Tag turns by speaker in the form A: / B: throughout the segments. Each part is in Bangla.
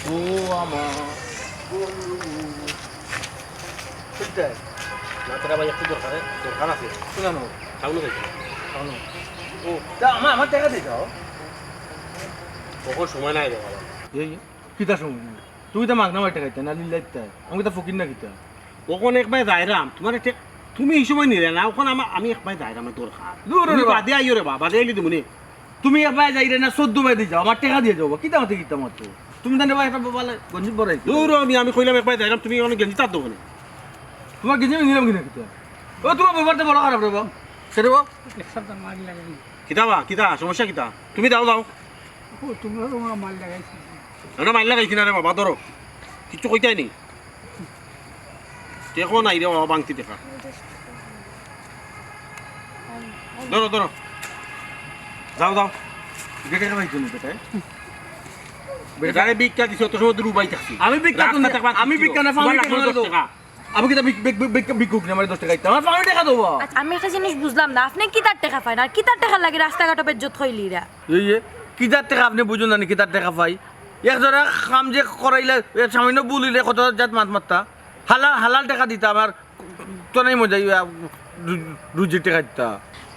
A: ও আমার কোথায়
B: না তোরা ভাই একটু দরকার আছে
A: শোনানো
B: খাওয়ানো খাইতে
A: শোনো ও তা আমার টাকা দিয়ে দাও
B: কখন সময় নাই রে বাবা
A: এই কিতা সময় নেই তুই তো মাগনা মাইটা খাইতে না লিল্লাইতে আমি তো ফকির না কিতা
B: কখন একবার যাইরাম তোমার তুমি এই সময় নিলে না ওখানে আমি একবার যাইরাম দরকার
A: দূর রে বাবা।
B: বাদে আইও রে বাবা বাদে আইলি তুমি
A: তুমি একবার যাই রে না 14 বাই দিয়ে যাও আমার টাকা দিয়ে যাও কিতা মতে কিতা মতো তুমি জানো ভাই একটা বাবা গঞ্জি বড়াই
B: দূর আমি কইলাম একবার যাইরাম তুমি অনেক গেঞ্জি তার দোকানে
A: তোমার গেঞ্জি নিলাম কিনা কিতা ও তোমার ব্যাপারটা বড় খারাপ রে বাবা সেটা বাবা
B: কিতা সমস্যা কিতা তুমি দাও না মাইল লাগাইছি না রে বাবা ধরো কিছু কইতাই নেই দেখো নাই রে বাবা বাংতি দেখা ধরো যাও
A: এটা টাকা পাইছো না বেটা
B: বেটারে বিক্কা দিছো তো সময় রুবাই থাকছি
A: আমি বিজ্ঞান আমি বিজ্ঞান আমি কিতা বিকুক না আমার 10 টাকা দিতাম আমার টাকা দেবো
C: আচ্ছা, আমি একটা জিনিস বুঝলাম না আপনি কি তার টাকা পায় না আর কি তার টাকা লাগে রাস্তাঘাটে বেজ্জত হইলিরা
A: এই কিতার টাকা আপনি বুঝুন না কিতার টাকা পাই একজনে কাম যে করাইলে সামান্য বলিলে কত জাত মাত্তা হালাল টাকা দিতা আমার তো নাই মজা রুজির টাকা দিতা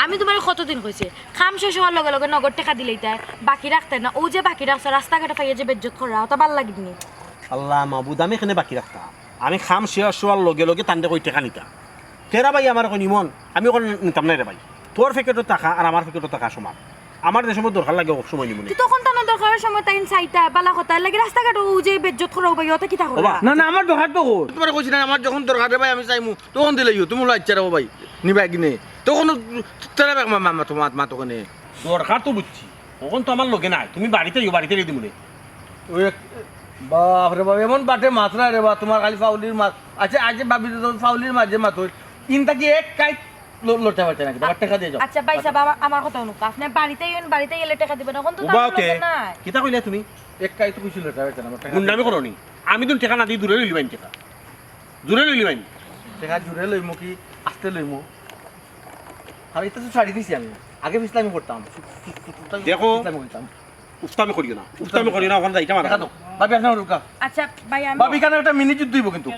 C: আমি তোমার কতদিন কইছে খাম শেষ হওয়ার লগে লগে নগদ টাকা দিলেই তাই বাকি রাখতে না ও যে বাকি রাখছে রাস্তাঘাটে পাইয়ে যে বেজ্জত করা ওটা ভাল লাগিনি
B: আল্লাহ মাহবুদ আমি এখানে বাকি রাখতাম আমি খাম শেয়ার শোয়ার লগে লগে তান্ডে কই টাকা নিতাম তেরা ভাই আমার এখন ইমন আমি এখন নিতাম না রে ভাই তোর ফেকেটও টাকা আর আমার ফেকেটও টাকা সমান আমার যে সময় দরকার লাগে সময় নিমনে
C: তুই তখন তার দরকারের সময় তাই চাইতা বালা কথা লাগে রাস্তাঘাটে ও যে বেজ্জত করা ভাই ওটা কি তা করবা
A: না আমার দরকার তো তোমার কইছি না আমার যখন দরকার রে ভাই আমি চাইমু তখন দিলেইও তুমি হলো ইচ্ছা রে ভাই নিবা কিনে তখন তেরা বেক মামা তোমার মা তোখানে
B: দরকার তো বুঝছি তখন তো আমার লগে নাই তুমি বাড়িতে দিমুনে
A: ওই বাপ রে বাপ এমন বাটে মাছ না রে বা তোমার খালি ফাউলির মাছ আচ্ছা আজ ভাবি তো ফাউলির মাছ যে মাছ হই ইনটা কি এক কাই লড়তে পারছে নাকি তোমার টাকা দিয়ে যাও
C: আচ্ছা ভাই সাহেব আমার কথা অনুক আপনি বাড়িতে এলে টাকা দিবেন এখন তো
B: উবা
C: তার
B: ওকে
C: লগে নাই
B: কিতা কইলা তুমি
A: এক কাই তো কিছু লড়তে পারছে না আমার টাকা
B: গুন্ডামি করনি আমি তো টাকা না দিয়ে দূরে লইলি বাইন টাকা দূরে লইলি বাইন
A: টাকা জুড়ে লইমু কি আস্তে লইমু আর এটা তো ছাড়ি দিছি আমি আগে ইসলামি করতাম
B: দেখো।
A: ইসলামি করতাম
B: উস্তামি করিও না ওখানে যাইতাম আর
A: টাকা দাও ভাবি আপনার রুকা
C: আচ্ছা ভাই আমি
A: ভাবি কেন একটা মিনি যুদ্ধ দিব কিন্তু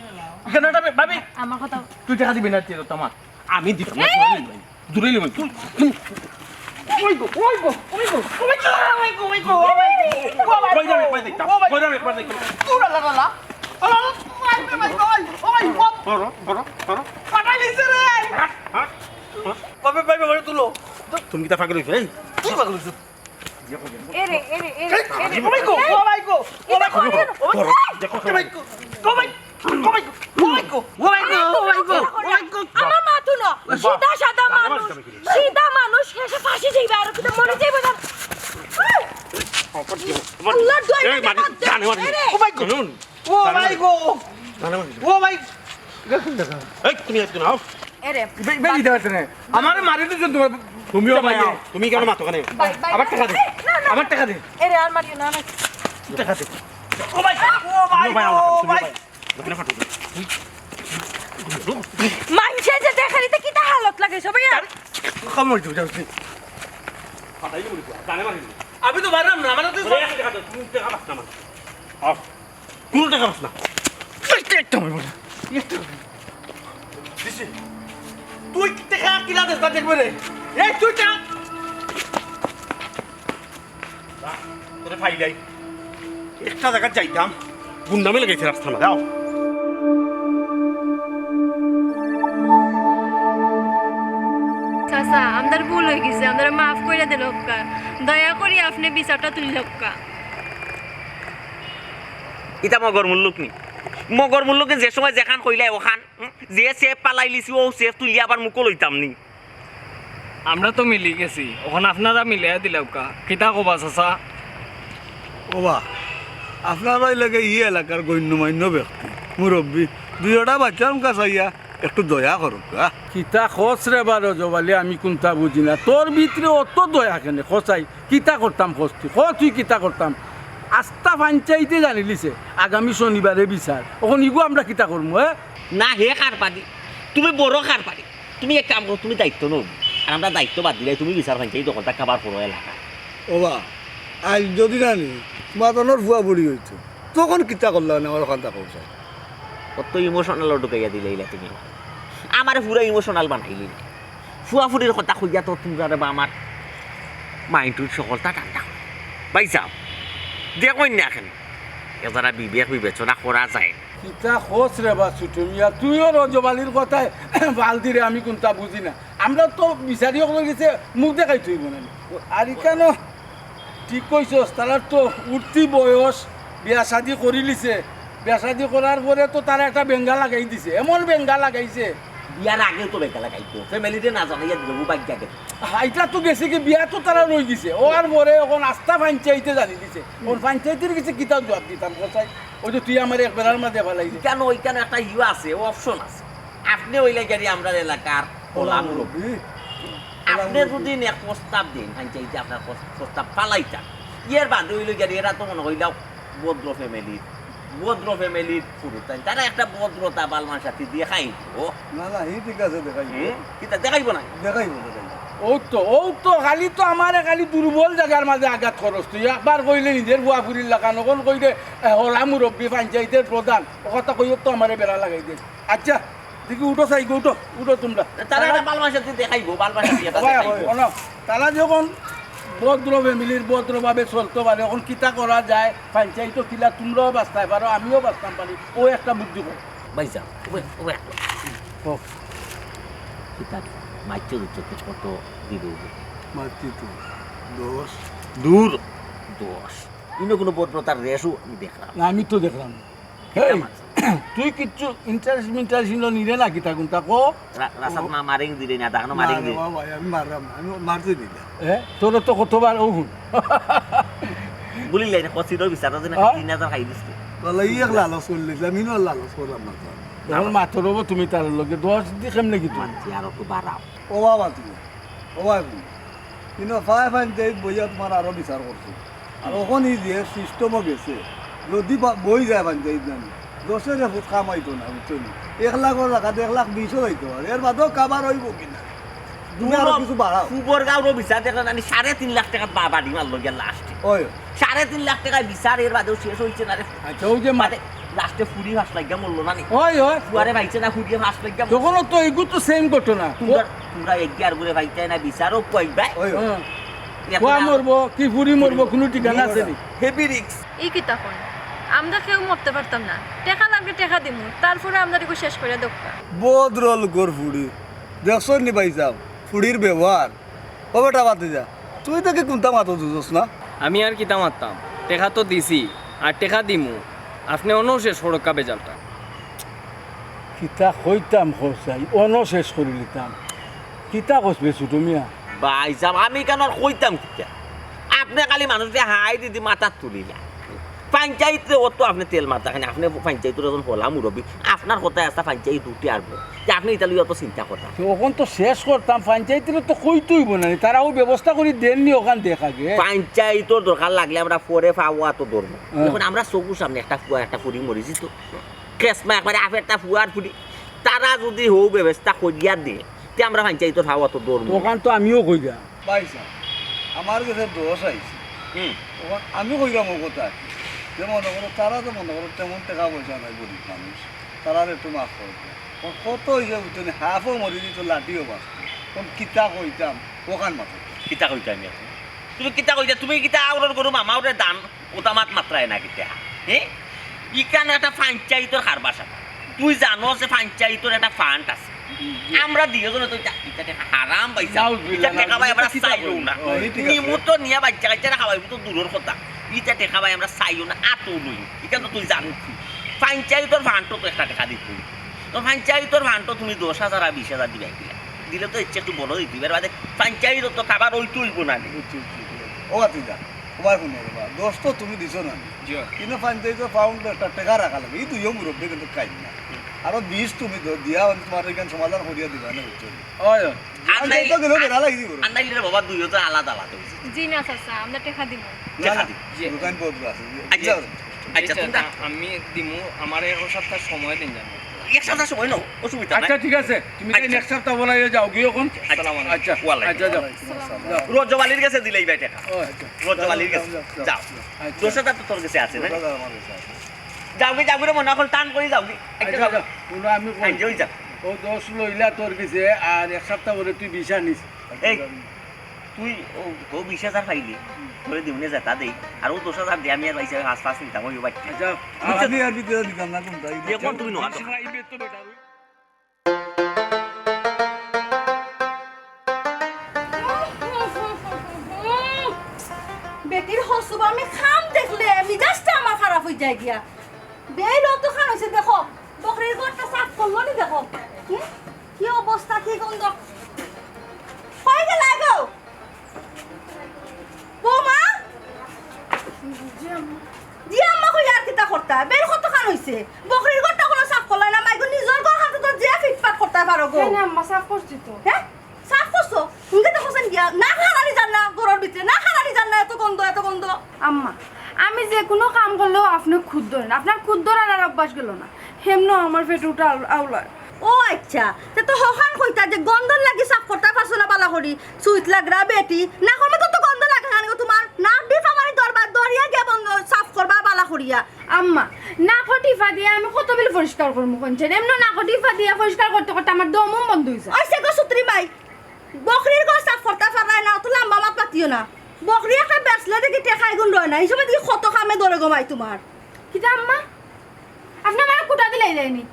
A: কেন একটা ভাবি
C: আমার কথা
A: তুই টাকা দিবি না তুই তোমার
B: আমি দিতাম না দূরে লইলি বাইন কই যাবে কই দেখতাম কই যাবে কই দেখতাম করো
A: ভাবি ভাবি ঘরে তুলো
B: তুমি কিতা ফাঁকে রইছো এই
A: তুই পাগল হইছিস
C: এরে
A: দেখো
C: আমার মা তো না সিধা মানুষ শেষে ফাঁসি যাইবে আর কিন্তু মরে যাইবে না আল্লাহ দোয়া
B: এই মানে জানে মানে এই তুমি আজকে নাও
C: এরে
A: আমার মারি তো তোমার
B: তুমিও ভাই তুমি কেন মাতো কানে
A: আবার টাকা দে আমার টাকা দে
C: এরে আর মারিও না
A: টাকা দে
C: মানছে যে দেখারিতে কি তা হালত লাগে সবাই আর
A: খামর যাও আমি তো বাড়াম না আমার তো
B: কোন টাকা বাস না
A: তুই টাকা কিলা দেস দেখবে রে এই তুই টাকা
B: তোরে ফাইলাই একটা জায়গা যাইতাম গুন্ডামে লেগেছে রাস্তা না যাও
D: চাচা আমাদের ভুল হয়ে গেছে আমাদের মাফ করে দিল দয়া করি আপনি বিচারটা তুলল
E: ইটা মগর মূল্যক নি মগর মূল্যকে যে সময় যেখান কইলাই ওখান যে সেফ পালাই লিছি ও সেফ তুলি আবার মুকো লইতাম নি
F: আমরা তো মিলি গেছি ওখানে আপনারা মিলিয়ে দিলাম কা কিতা কবা চাচা
G: ওবা আপনার ভাই লাগে ই এলাকার গণ্যমান্য ব্যক্তি মুরব্বী দুইটা বাচ্চার কাছে ইয়া একটু দয়া করুক
A: কিতা খোঁজ রে বারো জবালি আমি কোনটা বুঝি না তোর ভিতরে অত দয়া কেন খোঁচাই কিতা করতাম খোঁজতি তুই কিতা করতাম আস্থা পঞ্চায়েতে জানিলিছে আগামী শনিবারে বিচার ওখান ইগো আমরা কিতা করবো
E: না হে কার পারি তুমি বড় কার পারি তুমি এক কাম করো তুমি দায়িত্ব নব আর আমরা দায়িত্ব বাদ দিলাই তুমি বিচার ভাঙছি এই দখলটা খাবার পড়ো এলাকা
G: ওবা আজ যদি জানি মাতনের ভুয়া বুড়ি হইতো তখন কিতা করলাম না আমার কথা কৌশা
E: কত ইমোশনাল ঢুকাইয়া দিলে এইলা তুমি আমার পুরা ইমোশনাল বানাইলি ফুয়াফুরির কথা খুঁজা তো তোমরা বা আমার মাইন্ডটোর সকলটা ঠান্ডা পাইছাও দেখুন না এখন এজারা বিবেক বিবেচনা করা যায়
A: কিতা খোঁজ রে বা ছুটু মিয়া তুইও রজবালির কথায় ভাল দিরে আমি কোনটা বুঝি না আমরা তো বিচারি হয়ে গেছে মুখ দেখাই তুইব না আর কেন ঠিক কইছস তারা তো উঠতি বয়স বিয়া শাদি করি লিছে বিয়া শাদি করার পরে তো তারা একটা বেঙ্গা লাগাই দিছে এমন বেঙ্গা লাগাইছে
E: বিয়ার আগেও তো বেকা লাগাইতো ফ্যামিলিতে না জানাইয়া দিল বাচ্চা গেছে
A: এটা তো গেছে কি বিয়া তো তারা রয়ে গেছে ও আর পরে এখন আস্থা পঞ্চায়েতে জানি দিছে ওর পঞ্চায়েতের কিছু কিতাব জবাব দিতাম কোথায় ওই যে তুই আমার একবেলার মাঝে ফেলাই দিছে
E: কেন ওইখানে একটা ইউ আছে অপশন আছে আপনি ওই লাগারি আমরা এলাকার ওলাম রবি আপনি যদি এক প্রস্তাব দিন পঞ্চায়েতে আপনার প্রস্তাব পালাইতাম ইয়ের বাদে ওই লাগারি এরা তো মনে হইলাও ভদ্র ফ্যামিলির শুরু তারা একটা ভদ্রতা বালমান সাথী দিয়ে খাই ও
G: না না এই ঠিক আছে দেখাইব
E: কিতা দেখাইব না
G: দেখাইব
A: ও তো খালি তো আমার খালি দুর্বল জায়গার মাঝে আঘাত খরচ তুই একবার কইলে নিজের বুয়া ফুরির লাগানো কোন কইলে হলা মুরব্বী পঞ্চায়েতের প্রধান ও কথা কইও তো আমার বেড়া লাগাই দে আচ্ছা দেখি উঠো চাই উঠো তোমরা
E: তারা একটা বালমান সাথী দেখাইব বালমান সাথী এটা দেখাইব
A: তারা যখন ভদ্র ফ্যামিলির ভদ্রভাবে চলতে পারে এখন কিতা করা যায় পঞ্চায়েত কিলা তোমরাও বাঁচতে পারো আমিও বাঁচতাম পারি ও একটা বুদ্ধি কর
E: বাইজা কিতা মাইচো চোখে কত দিল
G: মাতি তো দোষ
E: দূর দোষ ইনো কোনো ভদ্রতার রেশও আমি দেখলাম
A: না, আমি তো দেখলাম হেই, তুই কিচ্ছু ইন্টারেস্ট নিলে না কিতা কোনটা কো
E: রাসাত মা মারিং দিলে না দেখানো মারিং দিলে
G: ভাই আমি মারলাম আমি মারতে দিলাম
A: তোর তো কতবার ও হুন
E: বলিলে কচিরর বিচার যে না
A: হ্যাঁ?
E: 3000 খাই দিছে
G: তাহলে ইয়ে লালচ করলে আমি নো লালচ করলাম না তো।
A: এখন মাথা রব তুমি তার লগে দোষ দি কেমনে কি তুমি
E: মানছি আর একটু বাড়াও
G: ও বাবা তুমি ও ভাই কিন্তু ফাই ফাইন যে বইয়া তোমার আরো বিচার করছো আর ওখানে যে সিস্টেমও গেছে যদি বই যায় ফাইন যাই জানি দশের ফুট কামাইতো না বুঝছো নি 1 লাখের টাকা 1,20,000 হইতো আর এর বাদেও কাবার হইব কিনা তুমি আরো কিছু বাড়াও
E: সুবর গাঁওর বিচার দেখলেন আমি 3.5 লাখ টাকা বাড়ি মারলো গিয়া লাস্টে
G: ওই
E: 3.5 লাখ টাকা বিচার এর বাদেও শেষ হইছে না রে
A: আচ্ছা ওই যে
E: মানে লাস্টে ফুড়ি হাস লাগিয়া মরলো না নি
A: ওই
E: ফুয়ারে ভাইছে না ফুড়ি হাস লাগিয়া
A: তখনও তো এইগুলো তো সেম ঘটনা
E: তোমরা এগিয়ার করে ভাইতে না বিচারও কইবা
G: ওই
A: কোয়া মরবো কি ফুরি মরবো কোনো ঠিকানা আছে নি
E: হেভি রিক্স
D: এই কি তখন আমরা কেউ মরতে পারতাম না টেকা লাগবে টেকা দিমু তারপরে আমরা এগুলো শেষ করে দোকা
G: বদ্র লোকর ফুড়ি দেখছো নি পাই যাও ফুড়ির ব্যবহার ও বেটা বাতি যা তুই তো কি কোনটা মাথা দুজোস না
F: আমি আর কিতা মারতাম টেকা তো দিছি আর টেকা দিমু আপনি অনও শেষ সড়কা বেজালটা
A: কিতা কইতাম খরচাই অন শেষ করে নিতাম কিতা কসবে ছুটুমিয়া
E: ভাই সাহেব আমি কেন আর কইতাম কিতা আপনি খালি মানুষকে হাই দিদি মাথা তুলিলা পঞ্চায়েতে অত আপনি তেল মাথা খানি আপনি পঞ্চায়েতের যখন হলা মুরব্বী আপনার কথায় আসা পঞ্চায়েত উঠে আসবো যে আপনি ইতালি অত চিন্তা করতাম
A: ওখান তো শেষ করতাম পঞ্চায়েতের তো কইতুই বনানি তারাও ব্যবস্থা করে দেননি ওখান দেখা গে
E: পঞ্চায়েতর দরকার লাগলে আমরা পরে পাওয়া তো ধরবো এখন আমরা চকুর সামনে একটা ফুয়া একটা ফুড়ি মরেছি তো কেসমা একবারে আপনি একটা ফুয়ার ফুড়ি তারা যদি হৌ ব্যবস্থা করিয়া দিয়ে তে আমরা পঞ্চায়েতর পাওয়া তো ধরবো
A: ওখান তো আমিও কই যা
G: পাইছা আমার কাছে দোষ আইছে আমি কইলাম ও কথা যে মনে করো তারা তো মনে করো তেমন টাকা পয়সা নাই গরিব মানুষ তারা একটু মাফ করতো কত হয়েছে বুঝতে হাফও মরি দিত লাঠিও বাঁচতো তখন কিতা কইতাম ওখান মাথা
E: কিতা কইতা আমি এখন তুমি কিতা কইতা তুমি কিতা আউরর গরু মামা ওরে দান ওতামাত মাত্রায় না কিতা হ্যাঁ ইকানে একটা পঞ্চায়েতর কারবার সাথে তুই জানো যে পঞ্চায়েতর একটা ফান্ড আছে আমরা দিয়ে জন্য তো এটা টাকা হারাম পাইছা এটা টাকা ভাই আমরা চাইও না নিমুত নিয়া বাচ্চা কাচ্চা খাওয়াই তো দূরের কথা এটা টাকা ভাই আমরা চাইও না আতো লই এটা তো তুই জানিস পঞ্চায়েতর ফান্ডও তো একটা টাকা দিতে তো পঞ্চায়েতর ফান্ডও তুমি 10,000 আর 20,000 দিবে দিলে তো ইচ্ছে একটু বড় দিতে এবার বাদে পঞ্চায়েত তো খাবার ওই তুলব না
G: ও আতিদা তোমার শুনে বা দোষ তো তুমি দিছো না কিন্তু পঞ্চায়েতের ফাউন্ড একটা টাকা রাখা লাগে এই দুইও মুরব্বী কিন্তু খাই না আরো 20 তুমি দিয়া তোমার এখানে সমাধান করিয়া দিবা না বুঝছো পঞ্চায়েত গেলেও বেড়া লাগি দিব
E: আন্দাইলে বাবা দুইও তো আলাদা আলাদা
D: জি না চাচা আমরা টেকা দিমু
G: দোকান বহুত আছে
E: আচ্ছা আচ্ছা তোমরা
F: আমি দিমু আমার এক সপ্তাহ সময় দিন জানো
E: এক সপ্তাহ সময় নাও অসুবিধা নাই
A: আচ্ছা ঠিক আছে তুমি
E: আচ্ছা।
A: নেক্সট সপ্তাহ বলাই যাও গিয়ে এখন আচ্ছা
E: ওয়ালাইকুম।
A: আচ্ছা যাও
E: রজবালির কাছে দিলেই ভাই টাকা
A: ও আচ্ছা
E: রজবালির কাছে যাও
A: আচ্ছা।
E: 10,000 তো তোর কাছে আছে না যাও রে মনে কল টান করে যাও একটা
A: আচ্ছা
E: যাও
A: শুনো আমি কই
E: আইজই যাও
A: ও 10 লইলা তোর কাছে আর এক সপ্তাহ পরে তুই বিছা নিস
E: এই তুই ও 20,000 পাইলি তোরে দিউনে যেটা দেই আর ও 10,000 দিয়ে আমি আর পয়সা হাস নিতাম ওই বাচ্চা
A: আচ্ছা
G: আমি আর দিতে দিতাম না কোনটা
E: এখন তুমি নোয়া
A: ইসরাইবে তো বেটা
H: বেটির হসুব আমি খাম দেখলে মিজাজটা আমার খারাপ হয়ে যায় গিয়া বেই লোক খান হয়েছে দেখো বকরির ঘরটা সাফ করলো নি দেখো কি অবস্থা কি গন্ধ হয়ে গেল গো বৌমা জি আম্মা কই আর কিতা করতা বের কত খান হইছে বকরির ঘরটা কোনো সাফ করলা না মাইগো নিজর ঘর হাতে তো যে ফিটফাট করতে পারো গো
C: কেন আম্মা সাফ করছি তো
H: হ্যাঁ সাফ করছো তুমি তো হোসেন গিয়া না খানানি জান না ঘরের ভিতরে না খানানি জান না এত গন্ধ
C: আম্মা আমি যে কোনো কাম করলেও আপনি খুদ ধরেন আপনার খুদ ধরার আর অভ্যাস গেল না হেমন আমার পেটে উঠা আউলার
H: ও আচ্ছা তে তো হখান কইতা যে গন্ধ লাগি সাফ করতে পারছো না বালা করি সুইট লাগরা বেটি না করলে তো গন্ধ লাগে না তোমার না ডিফা মারি দরবার দরিয়া গিয়া বন্ধ সাফ করবা বালা করিয়া
C: আম্মা না কটিফা দিয়ে আমি কত বিল পরিষ্কার করবো কোনছেন এমন না কটিফা দিয়ে পরিষ্কার করতে করতে আমার দমও বন্ধ হয়েছে
H: ওই সে গো সুত্রি ভাই বকরির গো সাফ করতে পারাই না তো লম্বা মাত পাতিও না বকরি একটা বেচলে দেখি টেকাই গুণ রয় না এই সময় দেখি কত কামে ধরে গমাই তোমার
C: কিতা আম্মা আপনি আমার কুটা দিলাই যায়নি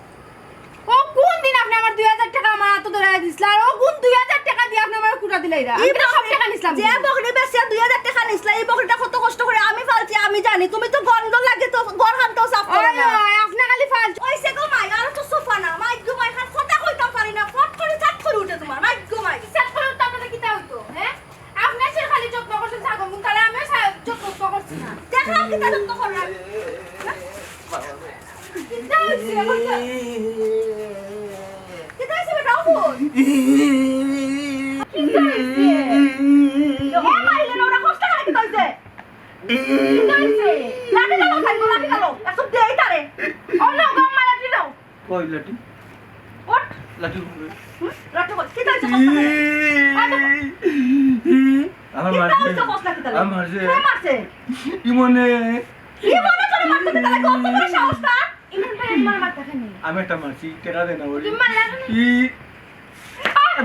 C: ও কোন দিন আপনি আমার 2000 টাকা আমার হাতে ধরে দিছিল আর ও কোন 2000 টাকা দিয়ে আপনি আমার কুটা দিলাই রা আমি তো সব টাকা নিছিলাম
H: যে বকরি বেচে 2000 টাকা নিছলা এই বকরিটা কত কষ্ট করে আমি ফালছি আমি জানি তুমি তো গন্ধ লাগে তো ঘর হানটাও সাফ করে না
C: আপনি খালি ফাল
H: ওই সে গো মাই আর তো সোফা না মাই গো মাই খান কথা কইতাম পারি না ফট করে চাট করে উঠে তোমার মাই গো মাই
C: সেট করে তো আপনাদের কিতা হইতো হ্যাঁ আপনি সে খালি যত্ন করছেন ছাগল গুন তাহলে আমিও যত্ন করছি না
H: দেখলাম কি তার তো করলাম
C: কিতা হইছে বলতো
H: কি তাইছে বেটা ওর
C: কিতা হইছে
H: ও মাইলে না ওরা কষ্ট করে কি তাইছে
C: কিতা হইছে
H: লাঠি দাও খাইবো লাঠি দাও একটু দেই তারে
C: অন্য গম মালাটি দাও
A: কই লাটি
H: ওঠ
A: লাটি
H: লাঠি বল কি তাইছে কষ্ট করে
A: আমার
H: কি
A: মারছে
H: তাইছে কষ্ট কি তাইছে
A: আমার মারছে
H: কে মারছে
A: কি মনে
H: কি মনে করে মারতে তাহলে কত বড় সাহসটা
C: ইমন ভাই আমার মাথা খানি
A: আমি একটা মারছি টাকা দে না বলি
C: তুমি মারলা না
A: কি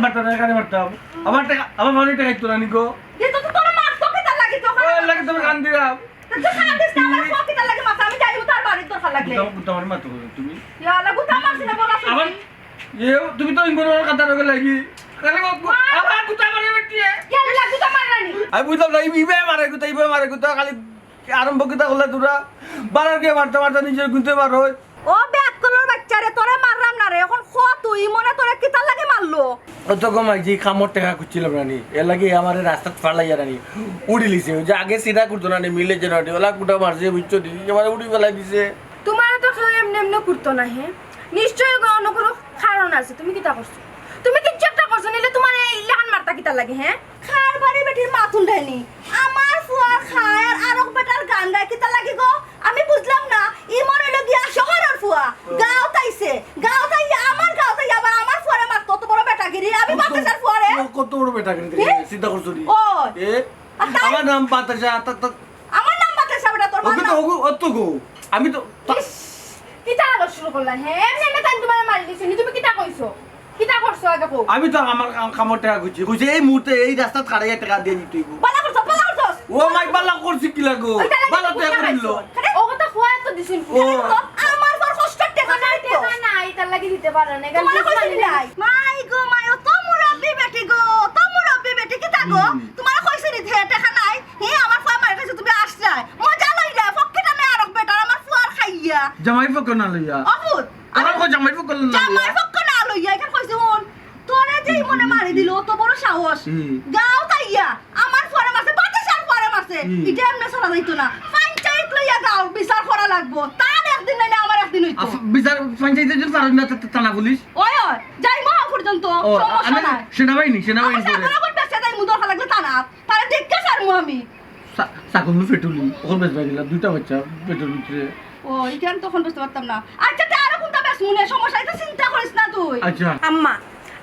A: মারতে না কানে মারতাম আমার টাকা আমার মানে টাকা তো না নিকো
H: যে তো তোর মারতো কি তার লাগে তো
A: ও লাগে তুমি কান দিলাম
H: তো খান দিস না আমার কত কি তার লাগে মাথা আমি যাইবো তার বাড়ির দরকার লাগলে
A: তোমার মারতে তুমি
H: ইয়া লাগু তা মারছি না বলা
A: আমার তুমি তো ইঙ্গনের কথা রগে লাগি কালে আমার গুতা মারে বেটিয়ে
C: ইয়া লাগু তো মারলানি
A: আমি বুঝলাম না ইবে মারে গুতা খালি আরম্ভ কিতা করলে তোরা বারার কে মারতে মারতে নিজের গুনতে পার হয়
H: ও ব্যাক কলর বাচ্চারে তোরে মারলাম না রে এখন খ তুই মনে তোরে কি তার লাগে মারলো
A: অত কমাই যে কামর টাকা খুঁজছিলাম রানি এর লাগে আমার রাস্তা ফালাইয়া রানি উড়ি লিছে যে আগে সিধা করতো না মিলে যে রানি ওলা কুটা মারছে বুঝছো দি এবারে উড়ি ফেলাই দিছে
C: তোমার তো কেউ এমনি এমনি করতো না হে নিশ্চয়ই অন্য কোনো কারণ আছে তুমি কিতা করছো তুমি কি চেষ্টা করছো নিলে তোমার এই লাহান মারতা কিতা লাগে হ্যাঁ
H: খার বাড়ি বেটির মাথুন দেয়নি আমার ফুয়ার খায় আর আরক বেটার গান গায় কি তার লাগে গো আমি বুঝলাম না ই মনে লগিয়া শহরের ফুয়া গাঁও তাইছে গাঁও তাই আমার গাঁও তাই আবার আমার ফুয়ারে মার কত বড় বেটাগিরি আমি বাতাসার ফুয়ারে
A: কত বড় বেটা কিন্তু চিন্তা করছো দি
H: ও
A: এ আমার নাম বাতাসা
H: আমার নাম বাতাসা বেটা তোর
A: ওকে তো অত গো আমি তো
C: কিতা আলো শুরু করলা হ্যাঁ এমনি এমনি তাই তোমার মারি দিছি তুমি কিতা কইছো কিতা করছো আগে কও
A: আমি তো আমার কামর টাকা খুঁজছি এই মুহূর্তে এই রাস্তা কাড়াইয়া টাকা দিয়ে দিতে
H: বালা করছ
A: ও মাই বালা করছি কি লাগো বালা টাকা করিল
C: ও কথা খোয়া তো দিছিন
A: ও
H: আমার পর কষ্ট টাকা নাই তো
C: টাকা নাই তার লাগি দিতে পারে না
H: তোমার কইছিলি নাই মাই গো মাই ও তো মুরব্বি বেটি গো তো মুরব্বি বেটি কি তাগো তোমার কইছিলি ধে টাকা নাই হে আমার ফুয়া মার কাছে তুমি আসলা মজা লইলা ফক্কেটা মে আরক বেটা আমার ফুয়ার খাইয়া
A: জামাই পক্ষ না লইয়া
H: অবুত
A: আমার কো জামাই পক্ষ না
H: জামাই ফক্ক না লইয়া এখান কইছে হন তোরে যেই মনে মারি দিল তো বড় সাহস গাও তাইয়া আমার ফুয়ারে মারছে বাতাসার ফুয়ারে মারছে এটা এমনি ছড়া যাইতো না পঞ্চায়েত লইয়া গাও বিচার করা লাগবো তার একদিন না আমার একদিন হইতো
A: বিচার পঞ্চায়েতের জন্য পারবে না থানা পুলিশ
H: ওই ওই যাই মহা পর্যন্ত সমস্যা নাই
A: সেনাবাহিনী
H: আমার সাগর কোন বেচে যাই মুদর খা লাগলে টানা তারে দেখকে সারমু আমি
A: সাকুন পেট্রোলি ওখানে বেশ বাইরে দুইটা বাচ্চা পেট্রোল ভিতরে
H: ও এখান তখন বুঝতে পারতাম না আচ্ছা তে আরো কোনটা শুনে সমস্যা এটা চিন্তা করিস না তুই
A: আচ্ছা
C: আম্মা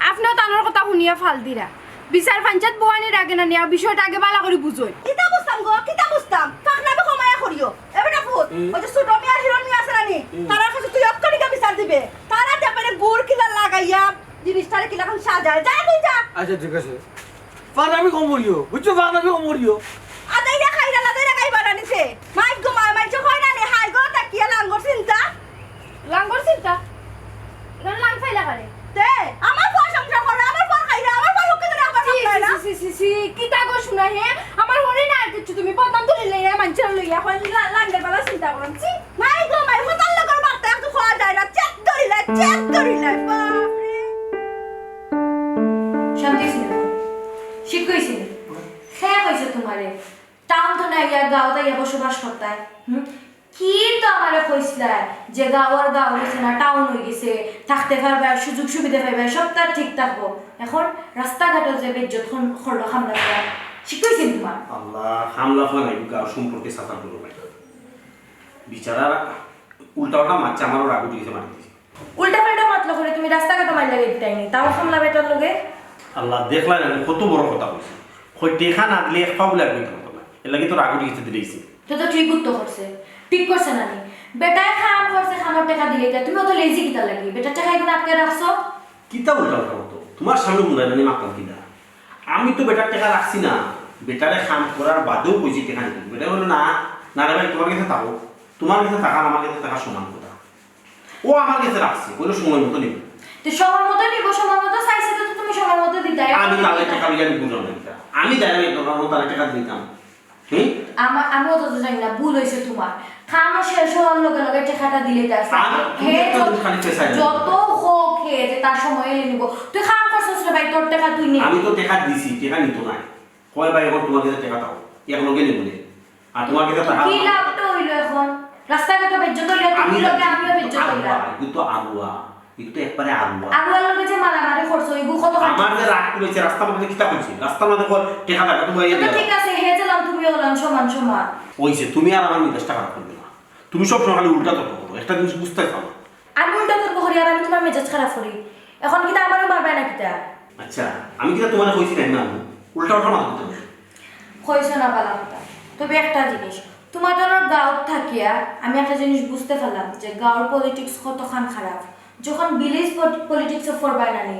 C: আপনিও তানোর কথা শুনিয়া ফাল দিরা বিচার পঞ্চায়েত বোয়ানির আগে না নিয়া বিষয়টা আগে ভালো করে বুঝোই
H: কিতা বুঝতাম গো কিতা বুঝতাম ফাকনাবে কমায়া করিও এবারে ফুট ওই যে ছোট মিয়া হিরণ মিয়া আছে নানি তারা কাছে তুই অক্ষরিকা বিচার দিবে তারা ব্যাপারে গুড় কিলা লাগাইয়া জিনিসটারে কিলা খান সাজায় যা তুই যা
G: আচ্ছা ঠিক আছে ফানাবি কম করিও বুঝছো ফানাবি কম করিও
H: আদাইরা খাইরা লাদাইরা খাই বানানিছে মাইক গো মাইক হয় না নে হাই গো তাকিয়া লাঙ্গর চিন্তা
C: লাঙ্গর চিন্তা এখানে লাং ফাইলা করে
H: তে আমার পর সংসার করে আমার পর খাইরা আমার পর লোকে ধরে আবার খাই না
C: কিতা গো শুনা হে আমার হরি না আর কিছু তুমি পদাম তুলি লইয়া মানুষের লইয়া হয় লাঙ্গের বেলা চিন্তা করেন
H: মাই গো মাই হতাল লগর বার্তা একটু খাওয়া যায় না চেক ধরিলে বাপরে
C: শান্তি ছিল শিখইছিল হ্যাঁ কইছে তোমারে টাউন তো না ইয়া গাঁও তাই বসবাস করতায় কিন্তু আমারে কইছিল যে গাঁওয়ার গাঁও হইছে না টাউন হয়ে গেছে থাকতে পারবে সুযোগ সুবিধা পাইবে সবটা ঠিক থাকবো এখন রাস্তাঘাটে যে বেজ্জত খরলো হামলা করা শিখইছিল তোমার
B: আল্লাহ হামলা ফালাই গাঁও সম্পর্কে সাফা করবো ভাই বিচারা উল্টা মারছে আমারও রাগ উঠে গেছে মারি দিয়েছে
C: উল্টা পাল্টা মাতলো করে তুমি রাস্তাঘাটে মাইল লাগে দিতাইনি তাও হামলা বেটার লগে
B: আল্লাহ দেখলা না কত বড় কথা বলছে কই টেকা না দিলে এক পাও লাগবে তো না এর লাগি তো রাগ উঠে গেছে দিলেইছে
C: তো ঠিক উত্তর করছে ঠিক করছে না নি বেটায় খাম করছে খামার টাকা দিলে তুমি অত লেজি কিতা লাগি বেটা টাকা এগুলো আটকে রাখছো
B: কিতা উল্টা উল্টা মতো তোমার সামনে মনে হয় মাতাম কিনা আমি তো বেটার টাকা রাখছি না বেটারে খাম করার বাদেও কইছি টাকা নিতে বেটা বললো না না রে ভাই তোমার কাছে থাকো তোমার কাছে টাকা আমার কাছে টাকা সমান কথা ও আমার কাছে রাখছে কোনো সময় মতো নেই
C: তো সময় মতো নিব সময় মতো চাইছে তো তুমি সময় মতো দিতে
B: আমি তাদের টাকা দিয়ে আমি বুঝলাম না আমি জানি তোমার মতো তাদের টাকা দিতাম
C: আমি অত তো জানি না ভুল হয়েছে তোমার খানো শেষ হওয়ার লগে লগে টাকাটা দিলে যাচ্ছে যত হোক হে যে তার সময় এলে নিব তুই খাম করছিস রে ভাই তোর টাকা তুই নে
B: আমি তো টাকা দিছি টাকা নিত না কয় ভাই এখন তোমার কাছে টাকা দাও এক লগে নেব আর তোমার কাছে টাকা
C: কি লাভটা হইলো এখন রাস্তাঘাটে বেজ্জত হইলো তুমি লগে আমিও বেজ্জত হইলাম
B: কিন্তু তো আগুয়া কিন্তু একবারে আগুয়া
C: আগুয়ার লগে যে মারামারি করছো এগু কত
B: আমার যে রাগ করেছে রাস্তার মধ্যে কিতা করছি রাস্তার মধ্যে কল টাকা টাকা তুমি
C: তো ঠিক আছে হে যেলাম তুমি হলাম সমান সমান
B: ওইছে তুমি আর আমার মেজাজটা খারাপ করবে না তুমি সব সময় খালি উল্টা তর্ক করো একটা জিনিস বুঝতে পারো
C: আমি উল্টা তর্ক করি আর আমি তোমার মেজাজ খারাপ করি এখন কিটা আমারও মারবে না কিটা
B: আচ্ছা আমি কিটা তোমার কইছি না আমি উল্টা উল্টা মাথা করতে
C: কইছো না বালা কথা তবে একটা জিনিস তোমার ধরনের গাঁৱত থাকিয়া আমি একটা জিনিস বুঝতে পারলাম যে গাঁৱৰ পলিটিক্স কতখান খারাপ যখন ভিলেজ পলিটিক্স ফরবাই নানি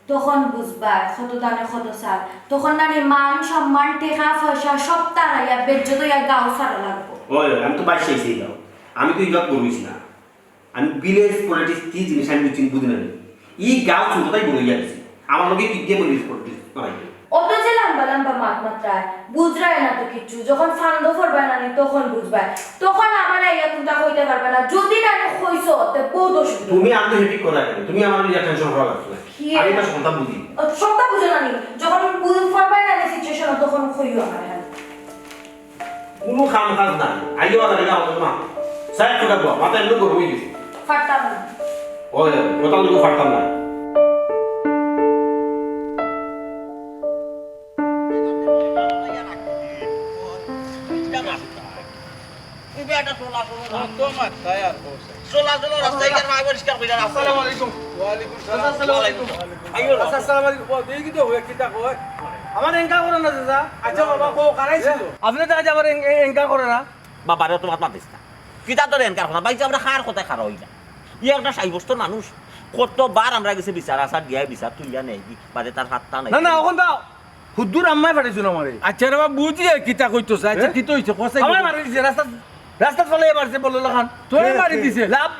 C: তখন বুঝবা কত দানে কত সাল তখন নানি মান সম্মান টেকা পয়সা সব তারাইয়া বেজ্জত ইয়া গাঁও সারা লাগবো
B: ওই আমি তো বাইশ চাইছি গাও আমি তো ইগত বলছি না আমি ভিলেজ পলিটিক্স কি জিনিস আমি বুঝি না এই গাঁও ছোটটাই বলে যাচ্ছি আমার লোকে কি দিয়ে ভিলেজ পলিটিক্স করাই
C: অত যে লম্বা লম্বা মাত মাত্রায় বুঝরায় না তো কিছু যখন ফান্দ ফরবাই নানি তখন বুঝবা তখন আমার ইয়া তুমি হইতে পারবে না যদি না কইছো তে বহুত অসুবিধা
B: তুমি আমি হেভি করা তুমি আমার লিয়া টেনশন করা লাগছে আমি তো সন্তান বুঝি
C: সবটা বুঝো না নি যখন বুঝ ফরবাই নানি সিচুয়েশন তখন কইও আমার হ্যাঁ
B: কোনো কাম কাজ নাই আইও না লাগা হবে না সাইড করে দাও মাথা এমন গরম হয়ে গেছে
C: ফাটতাম না
B: ওই কথা লোক ফাটতাম না
G: আমার এঙ্কা করে না দাদা আচ্ছা বাবা কো কারাইছিল আপনি তো আজ আবার এঙ্কা করে না
E: বাবারে তোমার মাতিস না কিতা তোর এনকার কথা বাইছে আমরা খার কথা খারা হই না ই একটা সাইবস্তর মানুষ কতবার আমরা গেছে বিচার আসার দিয়া বিচার তুলিয়া নেই বাদে তার হাতটা নাই
G: না না এখন দাও হুদ্দুর আম্মাই পাঠাইছো না মারে
A: আচ্ছা রে বাবা বুঝি কিতা কইতছ আচ্ছা কি তো হইছে কসাই
G: আমার মারি দিছে রাস্তা রাস্তা চলে মারছে বললো লাখান
A: তোরে মারি দিছে
G: লাভ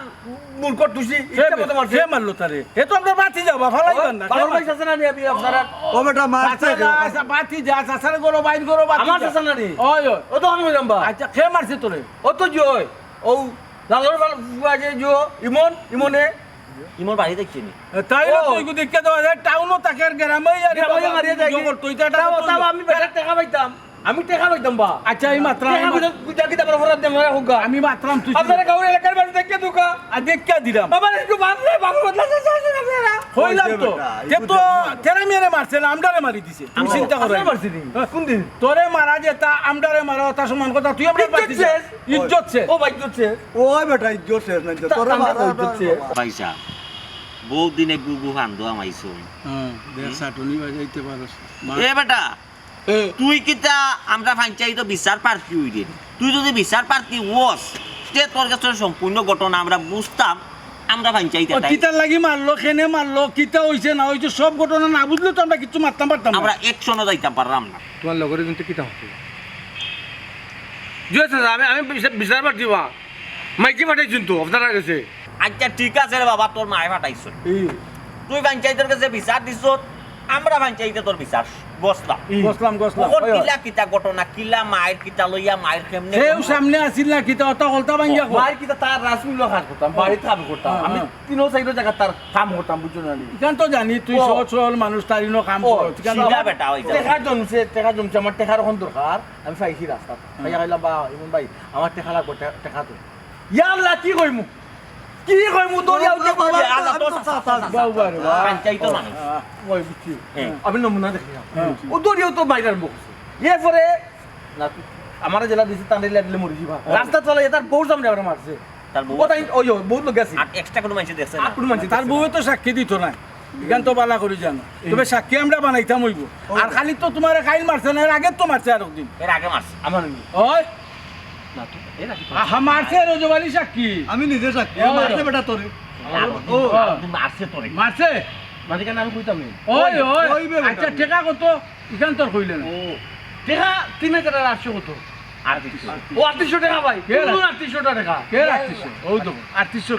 G: মুরকট তুসি ইচ্ছা মতো মারছে
A: সে মারলো তারে এ তো আমরা বাতি যাবা ফালাইবেন না
G: বাবার ভাই শাসন আনি আপনি আপনারা ও বেটা মারছে
A: আচ্ছা বাতি যা সাসার গরো বাইন গরো বাতি
G: আমার শাসন আনি
A: ওই ওই
G: ও তো আমি লম্বা
A: আচ্ছা খে মারছে তোরে
G: ও তো জয় ও লালর ফুয়া যে জো ইমনে
E: ইমর বাড়ি দেখছি নি
A: তাই না তুই দেখতে দাও টাউনও তাকে গ্রামে
G: গ্রামে মারিয়ে যায়
A: তুই তো এটা
G: তাও আমি বেটার টাকা পাইতাম
F: আমি টেকা লইতাম বা
A: আচ্ছা এই মাত্রা
F: বুঝা কি তারপর হরাত দেম হোগা
A: আমি মাত্রাম তুই
F: আপনারা গাঁও এলাকার বাড়ি দেখে দুকা
A: আর দেখে দিলাম
F: বাবা একটু বাংলা বাংলা বদলা আপনারা
A: হইলাম তো
G: বেটা,
A: কে তো তেরে মেরে মারছে না আমডারে মারি দিছে তুমি চিন্তা করো
F: কোন দিন
A: তোরে মারা যেতা আমডারে মারা তা সমান কথা তুই আমরা
F: ইজ্জত
A: পাচ্ছিস
F: শেষ।
A: ইজ্জত শেষ
F: ও ভাই করছে
G: ওই বেটা ইজ্জত শেষ নাই তোরা মারা
E: পয়সা বহুত দিনে গুগু হান্দো আমাইছো
A: হ্যাঁ দেখ সাটনি বাজাইতে পারছ
E: এ বেটা তুই কিতা আমরা পঞ্চায়েত বিচার প্রার্থী হই রে তুই যদি বিচার প্রার্থী হস তে তোর কাছে সম্পূর্ণ ঘটনা আমরা বুঝতাম আমরা পঞ্চায়েত
A: কিতার লাগি মারলো খেনে মারলো কিতা হইছে না হইছে সব ঘটনা না বুঝলে তো আমরা কিছু মারতাম পারতাম
E: আমরা একশনও যাইতাম পারলাম না
F: তোমার লগরে কিন্তু কিতা হচ্ছে জুয়েছে আমি আমি বিচার পারছি বা মাইকি পাঠাইছুন তো আপনারা গেছে
E: আচ্ছা ঠিক আছে রে বাবা তোর মায়ে পাঠাইছ তুই পঞ্চায়েতের কাছে বিচার দিছ আমরা পঞ্চায়েতে তোর বিচার বসলাম
A: গসলাম গসলাম
E: ওর কিলা কিতা ঘটনা কিলা মায়ের কিতা লইয়া মায়ের কেমনে
A: সেও সামনে আসিল না কিতা অত হলতা ভাঙ্গিয়া কো
F: ভাই কিতা তার রাসমিল কাজ করতাম বাড়িতে কাম করতাম আমি তিনও চাইরো জায়গা তার কাম করতাম বুঝছো না
A: ইখান তো জানি তুই
F: ও।
A: সহজ সরল মানুষ তারিনো কাম
F: ও,
A: কর
E: সিধা বেটা হই যা
F: টেকা জমছে আমার টেকার এখন দরকার আমি পাইছি রাস্তা ভাইয়া কইলাম বা ইমন ভাই আমার টেকা লাগবে টেকা তো ইয়াল্লা কি কইমু কি কইমু দরিয়া উঠে
G: বাবা,
E: আল্লাহ তো
A: বাবা রে বাবা
E: পঞ্চায়েতের মানুষ
F: ওই বুঝছি
E: হ্যাঁ।
F: আমি নমুনা দেখি ও দরিয়াও তো বাইরের মুখ এরপরে না আমার জেলা দিছি তান্ডে লাগলে মরি যাবা রাস্তা চলে তার বউ সামনে আমরা মারছে
E: তার বউ
F: ও তাই ওই বহুত লোক গেছে
E: আর এক্সট্রা কোনো মানুষ দেখছে না
F: আর কোন মানুষ
A: তার বউয়ে তো সাক্ষী দিত না ইখান তো বালা করি জানো তবে সাক্ষী আমরা বানাইতাম হইব আর খালি তো তোমার খাইল মারছে না এর আগে তো মারছে আর একদিন
E: এর আগে মারছে
F: আমার
A: ওই
F: না তো এর আগে
A: আহা মারছে রোজবালি সাক্ষী
G: আমি নিজে সাক্ষী
A: ওই।
G: মারছে বেটা তোরে
E: ও মারছে তোরে
A: মারছে
F: মানে কেন আমি কইতাম নি
A: ওই
G: ওই
A: ওই
G: বে বেটা।
A: আচ্ছা টেকা কত ইখান তোর কইলে না
F: ও টেকা 3000 কত
E: আর কিছু
F: ও 3800 টাকা ভাই
A: কে
F: কোন 3800 টাকা
A: কে রাখছিস ওই তো 3800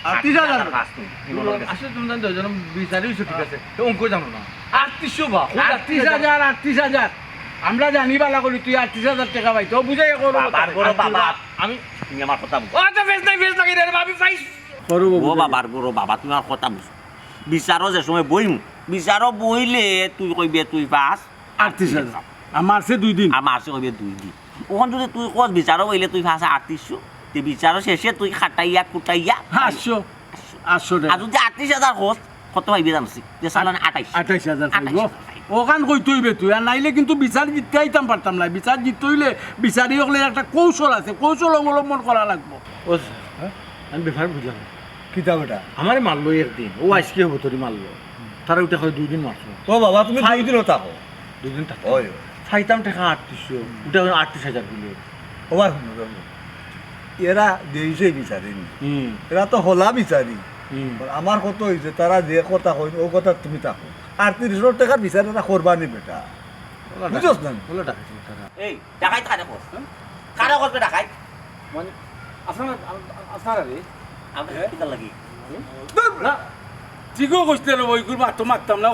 G: 30,000
F: আসলে তুমি জানো যেন বিচারি হইছো ঠিক আছে তো অঙ্ক জানো না 3800 বা
A: 38,000 আমরা জানি বালা করি তুই 38,000 টাকা পাইতো বুঝাই করো
E: বাবার গরো বাবা
F: আমি
E: তুমি আমার কথা বুঝ
F: ও তো ফেস লাগি রে আমি পাইছ
A: করো
E: ও বাবার গরো বাবা তুমি আমার কথা বুঝ বিচারও যে সময় বইম বিচারও বইলে তুই কইবে তুই পাস
A: 38,000 আমার সে 2 দিন
E: আর মাসে কইবে 2 দিন ওখান যদি তুই কস বিচারও বইলে তুই পাস 3800 তে বিচারও শেষে তুই খাটাইয়া কুটাইয়া
A: 800 টাকা
E: আর যদি 38,000 কস কত পাইবে জানছি যে সালান
A: 28,000 পাইব ওখান কই তুইবে তুই আর নাইলে কিন্তু বিচার জিততে আইতাম পারতাম না বিচার জিততে হইলে বিচারি হলে একটা কৌশল আছে কৌশল অবলম্বন করা লাগবে
F: ও আমি বেফার বুঝলাম
G: কিতা বেটা
F: আমারে মারলো একদিন ও আজকে হবো তোরি মারলো তারা ওইটা হয় 2 দিন মারছো
G: ও বাবা তুমি 2 দিনও থাকো
F: 2 দিন থাকো
G: ওই
F: খাইতাম টাকা 3800 ওটা 38,000 দিলে
G: ওবার এরা দেইছে বিচারিনি এরা তো হলা বিচারি আমার কত হয়েছে তারা যে কথা কই ও কথা তুমি থাকো 38,000 টাকার বিচার এটা করবানি বেটা বুঝছ না
F: বলো টাকা টাকা
E: এই ডাকাই কারে কস কারে কস ডাকাই
F: মানে আপনারা রে
E: আমরা কিটা লাগি
F: না
A: ঠিকও কইতে রে ওই গুলো তো মারতাম না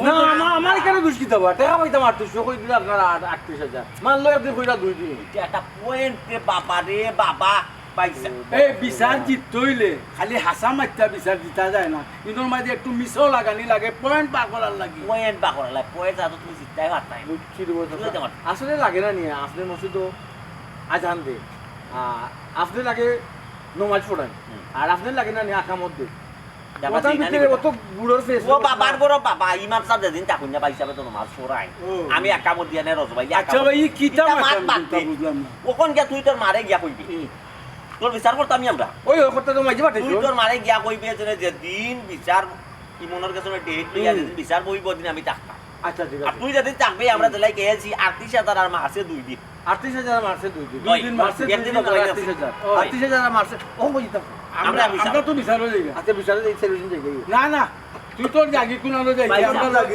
F: আমার কেন দুষ কি দেবো টাকা পাইতাম 3800 কই দিলে আপনারা 38,000 মারলো একদিন কইরা 2 দিন
E: এটা একটা পয়েন্ট রে বাবা রে বাবা পাইছে
A: এই বিচার জিততে হইলে খালি হাসা মারতা বিচার জিতা যায় না কিন্তু মাঝে একটু মিশও লাগানি লাগে পয়েন্ট পার করার লাগে
E: পয়েন্ট বা করে লাই পয়েন্ট যা তুমি জিততে পারতাই
F: বুঝছি দেবো
E: বুঝতে পারতাম।
F: আসলে লাগে না নিয়ে আপনার মসজিদ আজান দে আপনি লাগে নমাজ পড়ান আর আপনার লাগে না নিয়ে আঁকা মধ্যে অত বুড়োর ফেস
E: ও বাবার বড় বাবা ইমাম সাহেব যেদিন চাকুন না পাইছে তো নামাজ পড়াই আমি একামত দিয়া নে রজবাই
A: আচ্ছা ভাই ই কিতা
E: মাত
A: মারতাম
E: বাদ
A: বুঝলাম না
E: ওখন গিয়া তুই তোর মারে গিয়া কইবি তোর বিচার করতাম আমরা
F: ওই কথা তো মাঝে
E: তুই
F: পাঠাইছো
E: তোর মারে গিয়া কইবি যে দিন বিচার ইমনের কাছে ডেট লইয়া যেদিন বিচার বইব দিন আমি থাকতাম
F: আচ্ছা ঠিক
E: আর
F: আছে
E: তুই যেদিন থাকবি আমরা জেলাই গেছি 38,000 আর মাসে 2 দিন
F: 38,000 মারছে 2 দিন
E: ওই,
F: 2 দিন মারছে 2
E: একদিন
F: দিন
E: ওই,
F: 38,000 38,000 মারছে ও বুঝতাম
E: আমরা
A: আমরা তো বিচার হয়ে যাই
F: আচ্ছা বিচারে এই সেলুশন যাই
A: না না তুই তোর জাগি কোনালো যাই
E: ভাই,
A: আমরা
E: আমরা
A: লাগি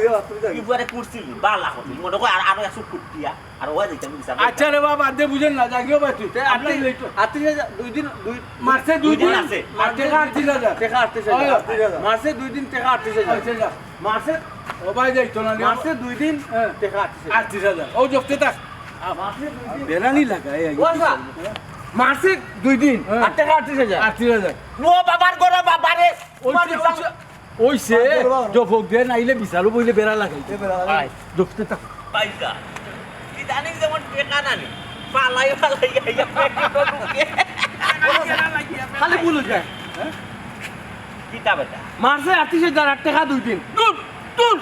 E: ইবারে কুরছিলি বালা হতি মনে কই আর আরো 100 কুটিয়া আর ওই যাইতাম বিচার
A: আচ্ছা রে বাবা আদে বুঝেন না জাগিও ভাই তুই আপনি
F: 38,000 2 দিন 2
A: মারছে 2 দিন
E: আছে।
A: মারছে 38,000
F: টাকা 38,000 মারছে 2 দিন টাকা 38,000
A: যা
F: মারছে
A: ও ভাই যাইতো না
F: মারছে 2 দিন
A: হ্যাঁ।
F: টাকা
A: 38,000 ও জপতে থাক
F: মারছে 2 দিন
A: বেরানি লাগায়
F: ওসা মারছে 2 দিন
A: হ্যাঁ।
F: আর টাকা 38,000
A: 38,000
E: ও বাবার গরো বাবারে
A: ওইছে জপক দে নাইলে বিচারও বইলে বেড়া লাগাইতে
G: এ বেটা
A: জপতে থাক
E: পাইকা ইদানিং যেমন টেকা নানি পালাই পালাই গাইয়া প্যাকেটও ঢুকে
F: খালি ভুল হয়ে যায়
E: কিতা বেটা
F: মারছে 38,000 টাকা 2 দিন
A: তুল তুল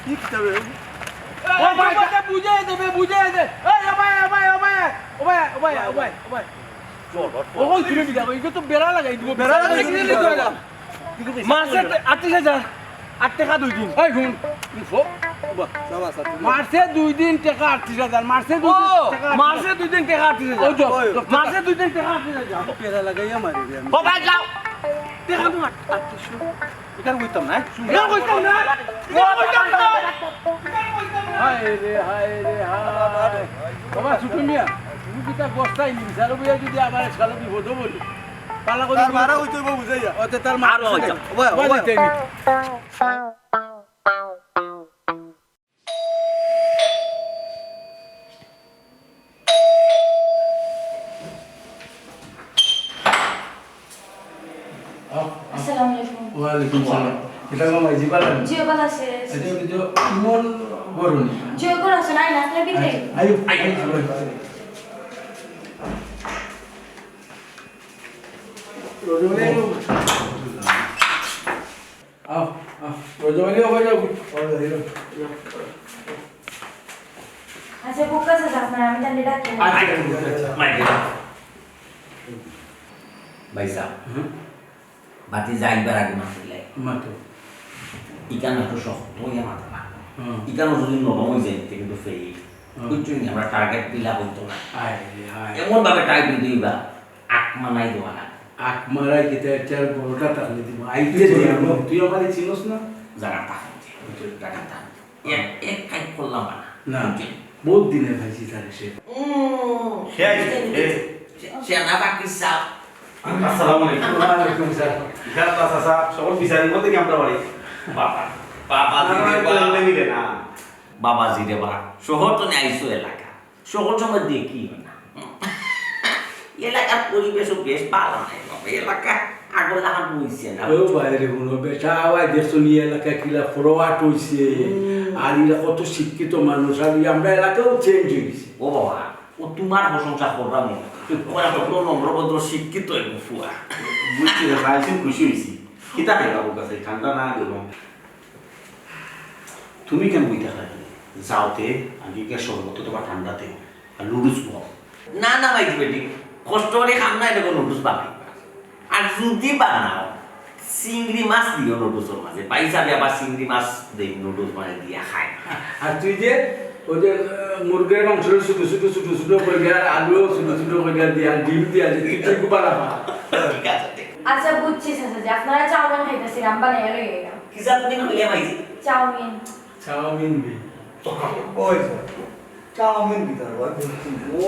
G: কি তবে
F: ও ভাই বুঝাই দেবে বুঝাই দে এই ও ভাই ও ভাই ও ভাই ও ভাই ও ভাই ও ভাই ও ভাই ও কই তুমি বিদা ওই তো বেড়া লাগাই দিব বেড়া লাগাই দিলে তো এটা মারছে 38,000 8 টাকা 2 দিন
A: এই শুন
G: সাবা সাথে
A: মারছে 2 দিন টাকা 38,000 মারছে 2
F: ও
A: দিন টাকা
F: মারছে 2 দিন টাকা 38,000
A: ও যো
F: মারছে 2 দিন টাকা 38,000
G: পেরা লাগাইয়া মারি রে আমি
E: ও ভাই যাও
F: টাকা তো 3800 এটা কইতাম না এটা কইতাম না
A: হায় রে হায় বাবা ছুটু মিয়া তুমি কিতা বস্তাই নিছালো বইয়া যদি আমার ছালো বিপদ বলি পালা করে
G: তার মারা হইতো বুঝাইয়া
A: ওতে তার মা
E: আরো হইতো।
G: ওয়া ওয়া
C: আসসালামু আলাইকুম
A: ওয়ালাইকুম সালাম এটা মামাই জিবালান
C: জিও কল আছে
A: এটা কিন্তু ইমন বরুনি
C: জিও কল আছে নাই না ভিতরে
A: আইও রোজমালি আও রোজমালি হবে যাও
C: আচ্ছা বুক কাছে আপনার আমি তাহলে ডাকি
E: ভাই সাহেব বাতি যাইবার আগে মাতিলে
A: মাতো
E: ইকান একটু শক্ত হইয়া মাথা না ইকানো যদি নরম হয়ে যায় কিন্তু ফেই বুঝছুন আমরা টার্গেট দিলা বলতো না
A: আয় আয়
E: এমন ভাবে টার্গেট দিবা আকমা নাই দেওয়া না
A: আক মারাই কিতা চার বড়টা তাহলে দিব আইতে দিব তুই আমারে চিনোস না
E: যারা তাকাচ্ছে টাকা তাক এক এক কাজ করলাম
A: না বহুত দিনে ভাইছি তারে সে
E: সে না পাকিস্তা
B: আসসালামু আলাইকুম
A: ওয়ালাইকুম সালাম
B: গাতা সাসা সকল বিচারি মধ্যে কি আমরা বাড়ি
E: বাবা বাবা
B: মিলে না
E: বাবা জিরে বা শহর তো আইসো এলাকা শহর সময় দেখি না এলাকার পরিবেশও বেশ ভালো নাই বাবা এলাকা আগল লাগান বইছে না
A: ও বাইরে কোনো বেটা আওয়াই দেখছো নি এলাকা কিলা ফরওয়ার্ড হইছে আর এরা কত শিক্ষিত মানুষ আর আমরা এলাকাও চেঞ্জ হইছে
E: ও বাবা ও তোমার প্রশংসা করলাম ওরা কত নম্রভদ্র শিক্ষিত ফুয়া
B: বুঝছি রে ভাই খুশি হইছি কিতা খাইবা ওর কাছে ঠান্ডা না গরম তুমি কেন বইতে খাই যাওতে আগে শরবত তোমার ঠান্ডাতে আর লুডুস বল
E: না না ভাই বেটি কষ্ট করে খাম না এটা কোনো নুডলস বানাই আর যদি বানাও চিংড়ি মাছ দিও নুডলসের মাঝে পাইসাবে আবার চিংড়ি মাছ দেই নুডলস মানে দিয়া খায়
A: আর তুই যে ওদের মুরগির মাংস ছোট ছোট ছোট ছোট করে দেয়া আলু ছোট ছোট করে দেয়া ডিম দিয়া যে তুই কি বানাবা
E: ঠিক আছে ঠিক
C: আচ্ছা বুঝছি চাচা যে আপনারা চাউমিন খাইতেছেন আমি বানাই লই গেলাম
E: কি জানি না হইলে ভাইজি
C: চাউমিন
A: চাউমিন দি
G: ওই চাউমিন ভিতর ভাই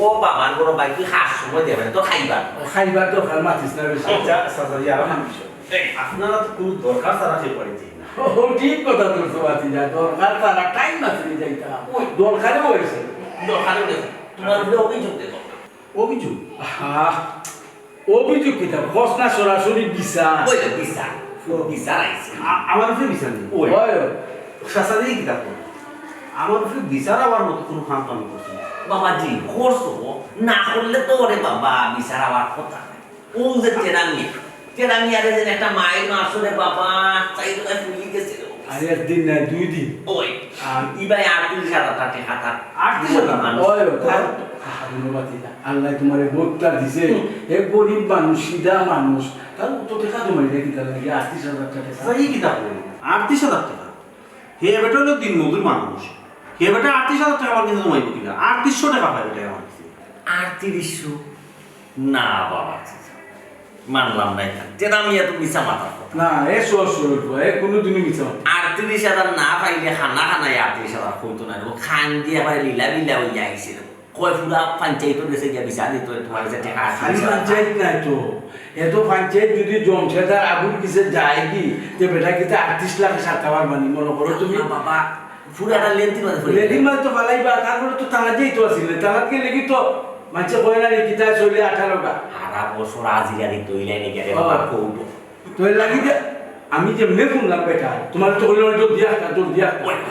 E: ও বাবার বড় ভাই তুই খাস সময় দেবে তো খাইবা
A: খাইবার তো খাল মাতিস না বেশি
B: আচ্ছা সাসা ইয়ার আপনারা তো কোনো দরকার ছাড়া সে পড়েছে না
A: ও ঠিক কথা তোর তো বাতি যা দরকার তারা টাইম আছে যাইতা ওই দরকারে হয়েছে
E: দরকার হইছে তোমার উপরে অভিযোগ দেবো
B: অভিযোগ
A: অভিযোগ কিতা খস না সরাসরি বিচার
E: ওই তো বিচার বিচার আইছে
B: আমার উপরে বিচার নেই
A: ওই
B: সাসা দিয়ে কিতাব করো আমার উপরে বিচার আবার মতো কোনো খান আমি করছি না
E: বাবাজি করছো না করলে তো ওরে বাবা বিচার আবার কথা নাই ও যে তেরামি আরে যে একটা মায়ের আসলে বাবা চাই তো ফুলি গেছে
A: আরে একদিন না 2 দিন
E: ওই ইবাই 38,000 টাকা খাতা
B: 38,000
A: ওই আল্লাহ তোমার ভোটটা দিছে এ গরিব মানুষ সিধা মানুষ তার তো টাকা তোমার দেখি তার লাগে 38,000 টাকা
B: সাসা এই কিতাব করো 38,000 টাকা হে বেটা হলো দিন মজুর মানুষ হে বেটা 38,000 টাকা আমার কিন্তু জমাইব কিনা 3800 টাকা পাই বেটা আমার কাছে
E: 3800 না বাবা মানলাম না তেরামি এত মিছা মাথা
A: না এ সর এ কোনো দিনই মিছা
E: 38,000 না পাইলে খানা 38,000 হইতো না ও খান দিয়ে আবার লীলা বিলা হইয়া আইছিল কয় পুরা পঞ্চায়েত গেছে গিয়া বিচার দিত তোমার কাছে টাকা
A: খালি পঞ্চায়েত নাই তো এত পঞ্চায়েত যদি জমশেদার আগুন কিসে যায় কি যে বেটা কিতা 38 লাখ সাতাবার মানি মনে করো তুমি
E: বাবা পুরাটা লেন্থি মাঝে
A: লেডির মাঝে তো ফালাইবা তারপরে তো তারা যেই তো আসিল তারাকে লেগে তো মানুষে কয় না কিতা চলে 18টা
E: হারা বছর আজিরা দিত ইলাই নে গেলে বাবা কৌটো
A: তো এর লাগি যে আমি যেমনি শুনলাম বেটা তোমার তো হইলো তো দিয়া তোর দিয়া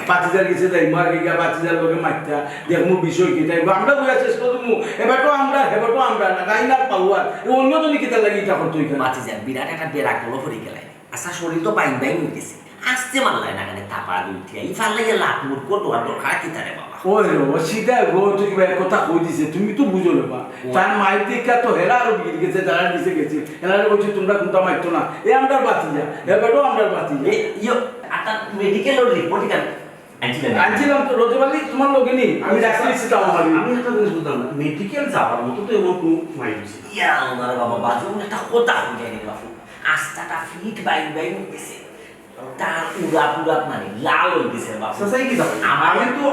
A: বাতিজার গেছে যাই মার গিয়া বাতিজার লোকে মারতা দেখমু বিষয় কি তাই আমরা বুঝা চেষ্টা করবো এবারও আমরা হেবারও আমরা না গাই না পাবো আর অন্যজনই কিতা লাগি এটা করতো এখানে
E: মাতি যায় বিরাট একটা বেড়া কলো পড়ে গেলাই আচ্ছা শরীর তো বাইন বাইন হয়ে গেছে আসতে মারলাই না কেন তাপা উঠিয়া ইফাল লাগে লাভ মুট করতো আর দরকার কি তারে বাবা
A: ওই ও সিধা গো তুই কিবা কথা কই দিছে তুমি তো বুঝো না তার মায়ের দিকটা তো হেরা আরো বিগড়ে গেছে যারা দিছে গেছে এরা বলছে তোমরা কোনটা মারতো না এ আমরা বাতিজা এবারও আমরা বাতিজা
E: ইয়ো একটা মেডিকেলের রিপোর্ট কেন
A: আনছিলাম তো রোজবালি তোমার লোকে নেই আমি ডাক্তার ইচ্ছিতাম আমার
B: আমি একটা জিনিস বুঝলাম না মেডিকেল যাওয়ার মতো তো এমন কোনো মাইন্ড ছিল
E: ইয়া আমার বাবা বাজু একটা কথা হয়ে গেল বাপু আস্তাটা ফিট বাইন বাইন হয়ে গেছে তার উড়া পুরা মানে লাল হয়ে গেছে বাপু
B: সাসাই কি যাবে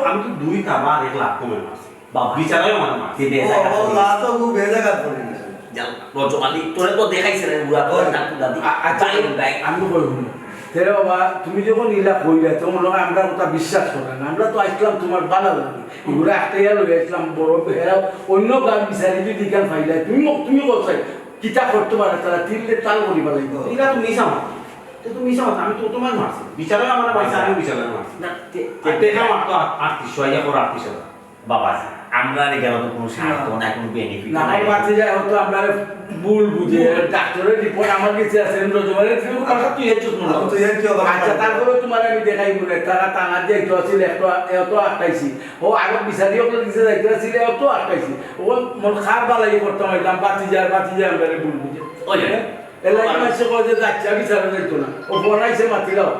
B: আমি তো 2 টাকা আর 1 লাখ কমে মারছি
E: বাবা
B: বিচারাও মানে মারছি
E: সে বেজা
G: ও লাতো গু বেজাগাত পড়ে গেছে
E: যাও রজমালি তোরে তো দেখাইছে রে উড়া পুরা না পুরা দি বাইন বাইন
A: আমি কইব না তেরে বাবা তুমি যখন ইলা কইলা তখন আমরা কথা বিশ্বাস করে না আমরা তো আসলাম তোমার ভালো লাগে এগুলো একটা ইয়া লই আসলাম বড় হেরা অন্য গান বিচারি যদি গান ফাইলা তুমি বলছাই কিতা করতে পারে তারা তিললে তাল করি পালাইব
B: এটা তো মিশা মার তো মিশা মার আমি তো তোমার মারছি বিচারাও আমার মারছি আমি বিচারাও মারছি
E: না
B: দেখা মারতো 3800 আইয়া পর 3800
E: বাবা আমরা রে গেল তো কোনো স্বার্থ না কোনো বেনিফিট
A: না আমার বাতি যায় হয়তো আপনার ভুল বুঝে ডাক্তারের রিপোর্ট আমার কাছে আছে রোজবারের ফিউ কথা তুই হেচ্ছ না
G: তো এর কি হবে
A: আচ্ছা তারপরে তোমার আমি দেখাই বলে তারা টানা দিয়ে একটু আছিল এত আটকাইছি ও আগে বিচারি ওগুলো দিছে যাইতে আছিল এত আটকাইছি ও মন খার বালাই করতাম হইলাম বাতি যায় আমরা ভুল বুঝে
E: ওই
A: এলাই মাসে কয় যে যাচ্ছে বিচারে যাইতো না ও বনাইছে মাতিলাও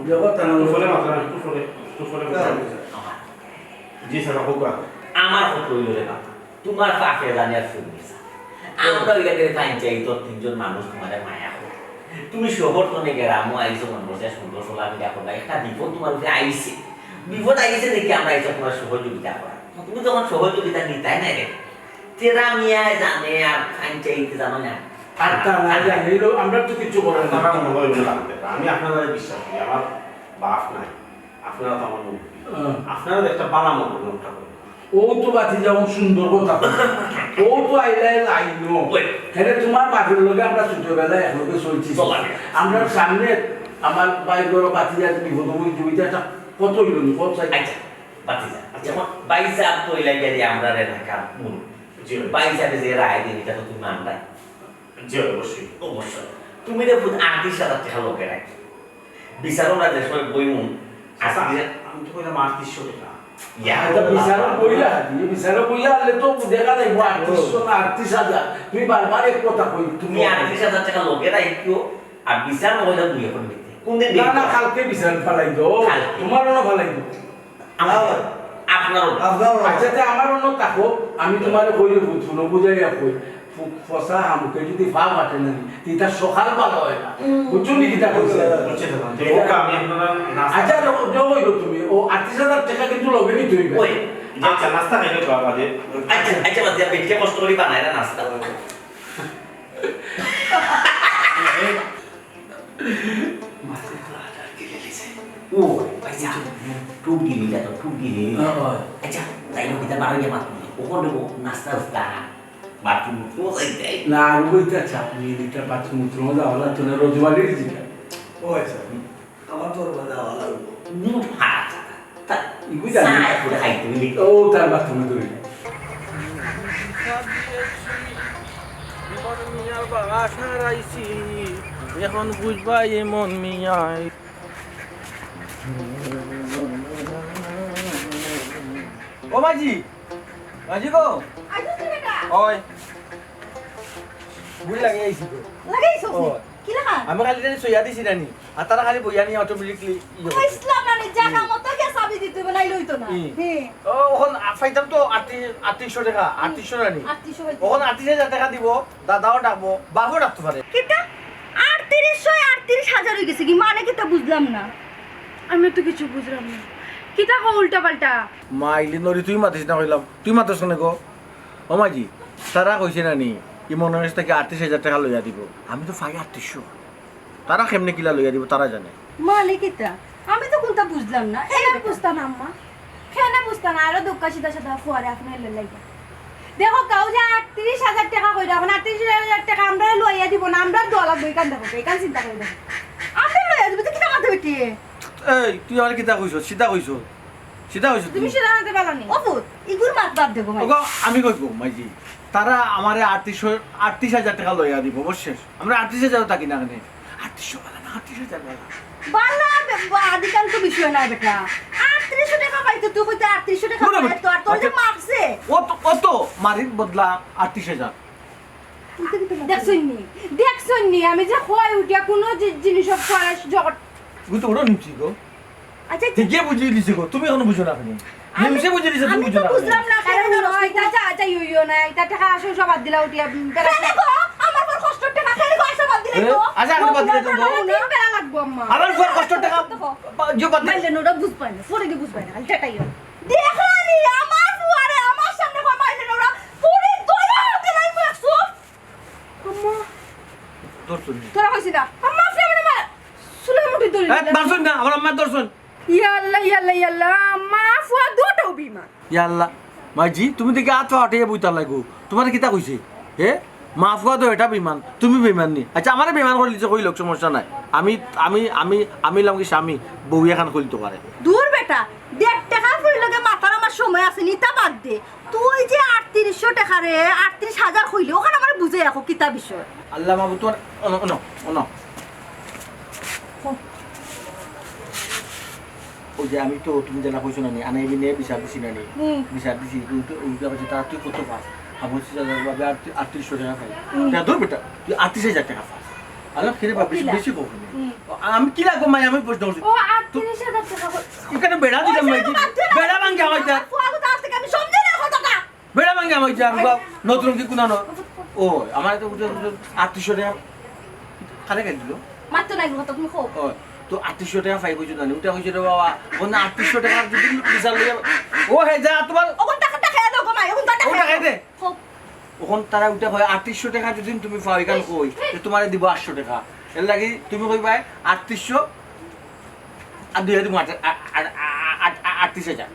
A: যখন টানা
B: ফলে মাত্রা একটু ফলে জি স্যার হোক
E: আমার কত হইল রে বাবা তোমার পাশে জানি আর শুনিস আমরা ওই জায়গায় পঞ্চায়েত তো তিনজন মানুষ তোমাদের মায়া করে তুমি শহর তো নেই গ্রামও আইসো মন বসে সুন্দর চলাফেরা করবা একটা বিপদ তোমার উপরে আইসে বিপদ আইসে দেখি আমরা এসব তোমার সহযোগিতা করা তুমি যখন সহযোগিতা নিতাই না রে তেরা মিয়ায় জানে আর পঞ্চায়েত জানো না
A: আমরা তো কিছু করার না
B: আমি আপনারা বিশ্বাস করি আমার বাপ নাই আপনারা তো আমার মুখ আপনারা একটা বালা মতো নোটটা করেন
A: ও তো বাতি যাও সুন্দর কথা ও তো আইলাই আইনো হেরে তোমার বাপের লগে আমরা ছোটবেলায় একলগে চলছি আমরা সামনে আমার বাইরের বাতি যা বিপদ হই জমিটা কত হইল নি কত চাই
E: আচ্ছা বাতি যা যেমন বাইসা তো ইলাই গেলি আমরা রে ঢাকা মূল বাইসা যে রায় দিন এটা তো তুমি মানলাই
B: জি অবশ্যই
E: অবশ্যই তুমি রে খুদ 38,000 টাকা লোকে রাখি বিচারও না যে সব বই মন
B: আচ্ছা আমি তো কইলাম 3800 টাকা
A: এটা বিচারও কইলা বিচারও কইলা হলে তো দেখা যাইব 3800 না 38,000 তুমি বারবার এক কথা কই
E: তুমি 38,000 টাকা লোকে রাখিও আর বিচার হইলা দুই এখন দিতে কোন দিন
A: না না কালকে বিচার ফালাই দাও তোমারও না ফালাই দাও
E: আপনারও
A: আচ্ছা তে আমার অন্য তাকো আমি তোমারে কইলে বুঝুনো বুঝাইয়া কই ফসা আমাকে যদি ফা কাটে না তিতা সকাল ভালো হয় না বুঝছো নি কিটা কইছে
B: বুঝছে তো ওকে আমি আপনারা
A: আচ্ছা জমইলো তুমি ও 38,000 টাকা কিন্তু লগে নি তুই
E: ওই
B: আচ্ছা নাস্তা খাইলে তো বাদে
E: আচ্ছা আচ্ছা বাদ দিয়া পেটকে কষ্ট করি বানায় না নাস্তা ও পয়সা টুক দিলি যা তো টুক দিলি আচ্ছা তাই না কিতা বারো জামা ওখানে নাস্তা উস্তা বাথরুম তো যাইতে
A: না ওইটা চাপনি এটা বাথরুম উত্তর যাওয়া তো না রোজবাড়ির জিটা
G: ও আচ্ছা আমার তোর বাজা ভালো
E: মুখ হাত তা
A: ইগু জানি
E: সাই করে খাইতে মিলি
A: ও তার বাথরুমে ধরে
F: মিয়ার বাবা সারাইছি এখন বুঝবা এমন মিয়াই ও মাঝি মাঝি গো ওই বুঝ লাগে আইছি তো
H: লাগাইছো
F: ও।
H: কি লাগা
F: আমি খালি জানি সইয়া দিছি রানি আর তারা খালি বইয়া নিয়ে অটোমেটিকলি
H: কইছলাম না নি জায়গা মতো কে চাবি দিতে বানাই লইতো না হ্যাঁ
F: ও ওখন ফাইতাম তো 3800 টাকা 3800 রানি
H: 3800 হইতো
F: ওখন 38,000 টাকা দিব দাদাও ডাকবো বাবুও ডাকতে পারে
H: কিটা 38,000 হয়ে গেছে কি মানে কিটা বুঝলাম না
D: আমি তো কিছু বুঝলাম না কিতা কো উল্টা পাল্টা
F: মাইলি নরি তুই মাতিস না কইলাম তুই মাতছ না গো ও মাজি তারা কইছে না নি কি মনে হচ্ছে কি 38,000 টাকা লইয়া দিব আমি তো পাই 3800 তারা কেমনে কিলা লইয়া দিব তারা জানে
H: মানে কিটা আমি তো কোনটা বুঝলাম না
C: কেন বুঝতা না আম্মা কেন বুঝতা না আরো দুঃখ সিধা সাদা ফুয়ারে আপনার লাগে দেখো কাউ যে 38,000 টাকা কইরা এখন 38,000 টাকা আমরা লইয়া
H: লইয়া দিব না আমরা দোয়া লাগবে এখান দেখো এখান চিন্তা করে দেখো আমরা লইয়া দিব তো কিনা মাথা বেটি
F: এই তুই আমার কিতা কইছ সিধা কইছ সিধা কইছ
H: তুমি সেটা আনতে পারলানি অপুত ইগুর মাত বাদ দেবো ভাই
F: ওগো আমি কইব মাইজি তারা আমারে 38,000 টাকা লইয়া দিব অবশেষ আমরা 38,000 টাকা কিনা কেনে 3800 বলা না 38,000 বলা
H: বালা আদিকাল তো বিষয় না বেটা 3800 টাকা পাইতো তুই কইতে 3800 টাকা
F: না, না,
H: পাইতো আর তোর যে মারছে
F: অত মারির বদলা 38,000
C: দেখছনি আমি যে হয় উঠিয়া কোনো জিনিস করে জগৎ
F: তুই তো ওরা নিচ্ছি গো
H: আচ্ছা
F: ঠিকই বুঝিয়ে দিছি গো তুমি এখনো বুঝো না আপনি নিমসে বুঝিয়ে দিছে তুমি
H: আমি
F: বুঝো
H: তো
F: না
H: বুঝলাম না কেন
C: এটা যা ইউইও না এটা টাকা আসো সব বাদ দিলা উঠিয়া
H: কেন গো আমার পর কষ্ট টাকা কেন গো আসা বাদ দিলে গো
F: আচ্ছা এখন বাদ দিলে তুমি
C: বেলা লাগবো আম্মা
F: আমার উপর কষ্ট টাকা যে বাদ দিলে
C: মাইলে নোরা বুঝ পায় না ফোরে কি বুঝ পায় না খালি টাটাইও
H: দেখলানি আমার ফুয়ারে আমার সামনে কই মাইলে ওরা পুরি দয়া দিলাই মাসু
C: আম্মা
F: তোর শুনি
C: তোরা কইছিস না আম্মা ফেমনে মা সুলে মুটি দড়ি
F: দর্শন না আমার আম্মা দর্শন
C: ইয়াল্লা আম্মা ফুয়া দুটো বিমা
F: ইয়াল্লা মাইজি তুমি দেখি আত ফাটিয়ে বইতা লাগো তোমার কিতা কইছে হে মাফ করা তো এটা বিমান তুমি বিমান নি আচ্ছা আমারে বিমান করে দিছে কই লোক সমস্যা নাই আমি আমি আমি আমি লাম কি স্বামী বউ এখন কইতে পারে
H: দূর বেটা 1.5 টাকা ফুরি লগে মাথার আমার সময় আছে নিতা বাদ দে তুই যে 3800 টাকা রে 38000 কইলি ওখানে আমার বুঝে রাখো কিতা বিষয়
F: আল্লাহ মাবু তোমার অন ওই যে আমি তো তুমি জানা কইছো না নি আনাই বিনে বিচার দিছি না নি বিচার দিছি উল্টা কথা তার তুই কত পাস আমার 3800 টাকা পাই না দূর বেটা তুই 38,000 টাকা পাস আল্লাহ খেরে বাবা বেশি কখন আমি কি লাগবো মাই আমি প্রশ্ন করছি
C: ও 38,000 টাকা
F: এখানে বেড়া দিলাম মাইজি বেড়া ভাঙ্গে আমার যা
H: ফুয়াগো তো আজকে আমি সমঝে না কথাটা
F: বেড়া ভাঙ্গে আমার যা নতুন কি কোনানো ও আমার তো 3800 টাকা খালে গেল দিল
H: মাত্র নাই কথা তুমি খো
F: ও তো 3800 টাকা পাই কইছো না ওটা কইছো রে বাবা কোন 3800 টাকা যদি বিচার লইয়া ও হে যা তোমার
H: ওখান টাকা টাকা দাও গো মাই ওখান টাকা
F: ওটা খাই দে
H: খো
F: ওখান তারা ওটা হয় 3800 টাকা যদি তুমি পাও এখান কই যে তোমারে দিব 800 টাকা এর লাগি তুমি কইবা 3800 আর 38,000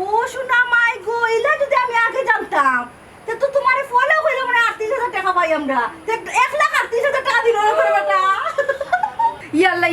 H: ও শোনা মাই গো ইলা যদি আমি আগে জানতাম তে তো তোমারে ফলো কইলে মানে 38,000 টাকা পাই আমরা তে 1,38,000 টাকা দিল রে বেটা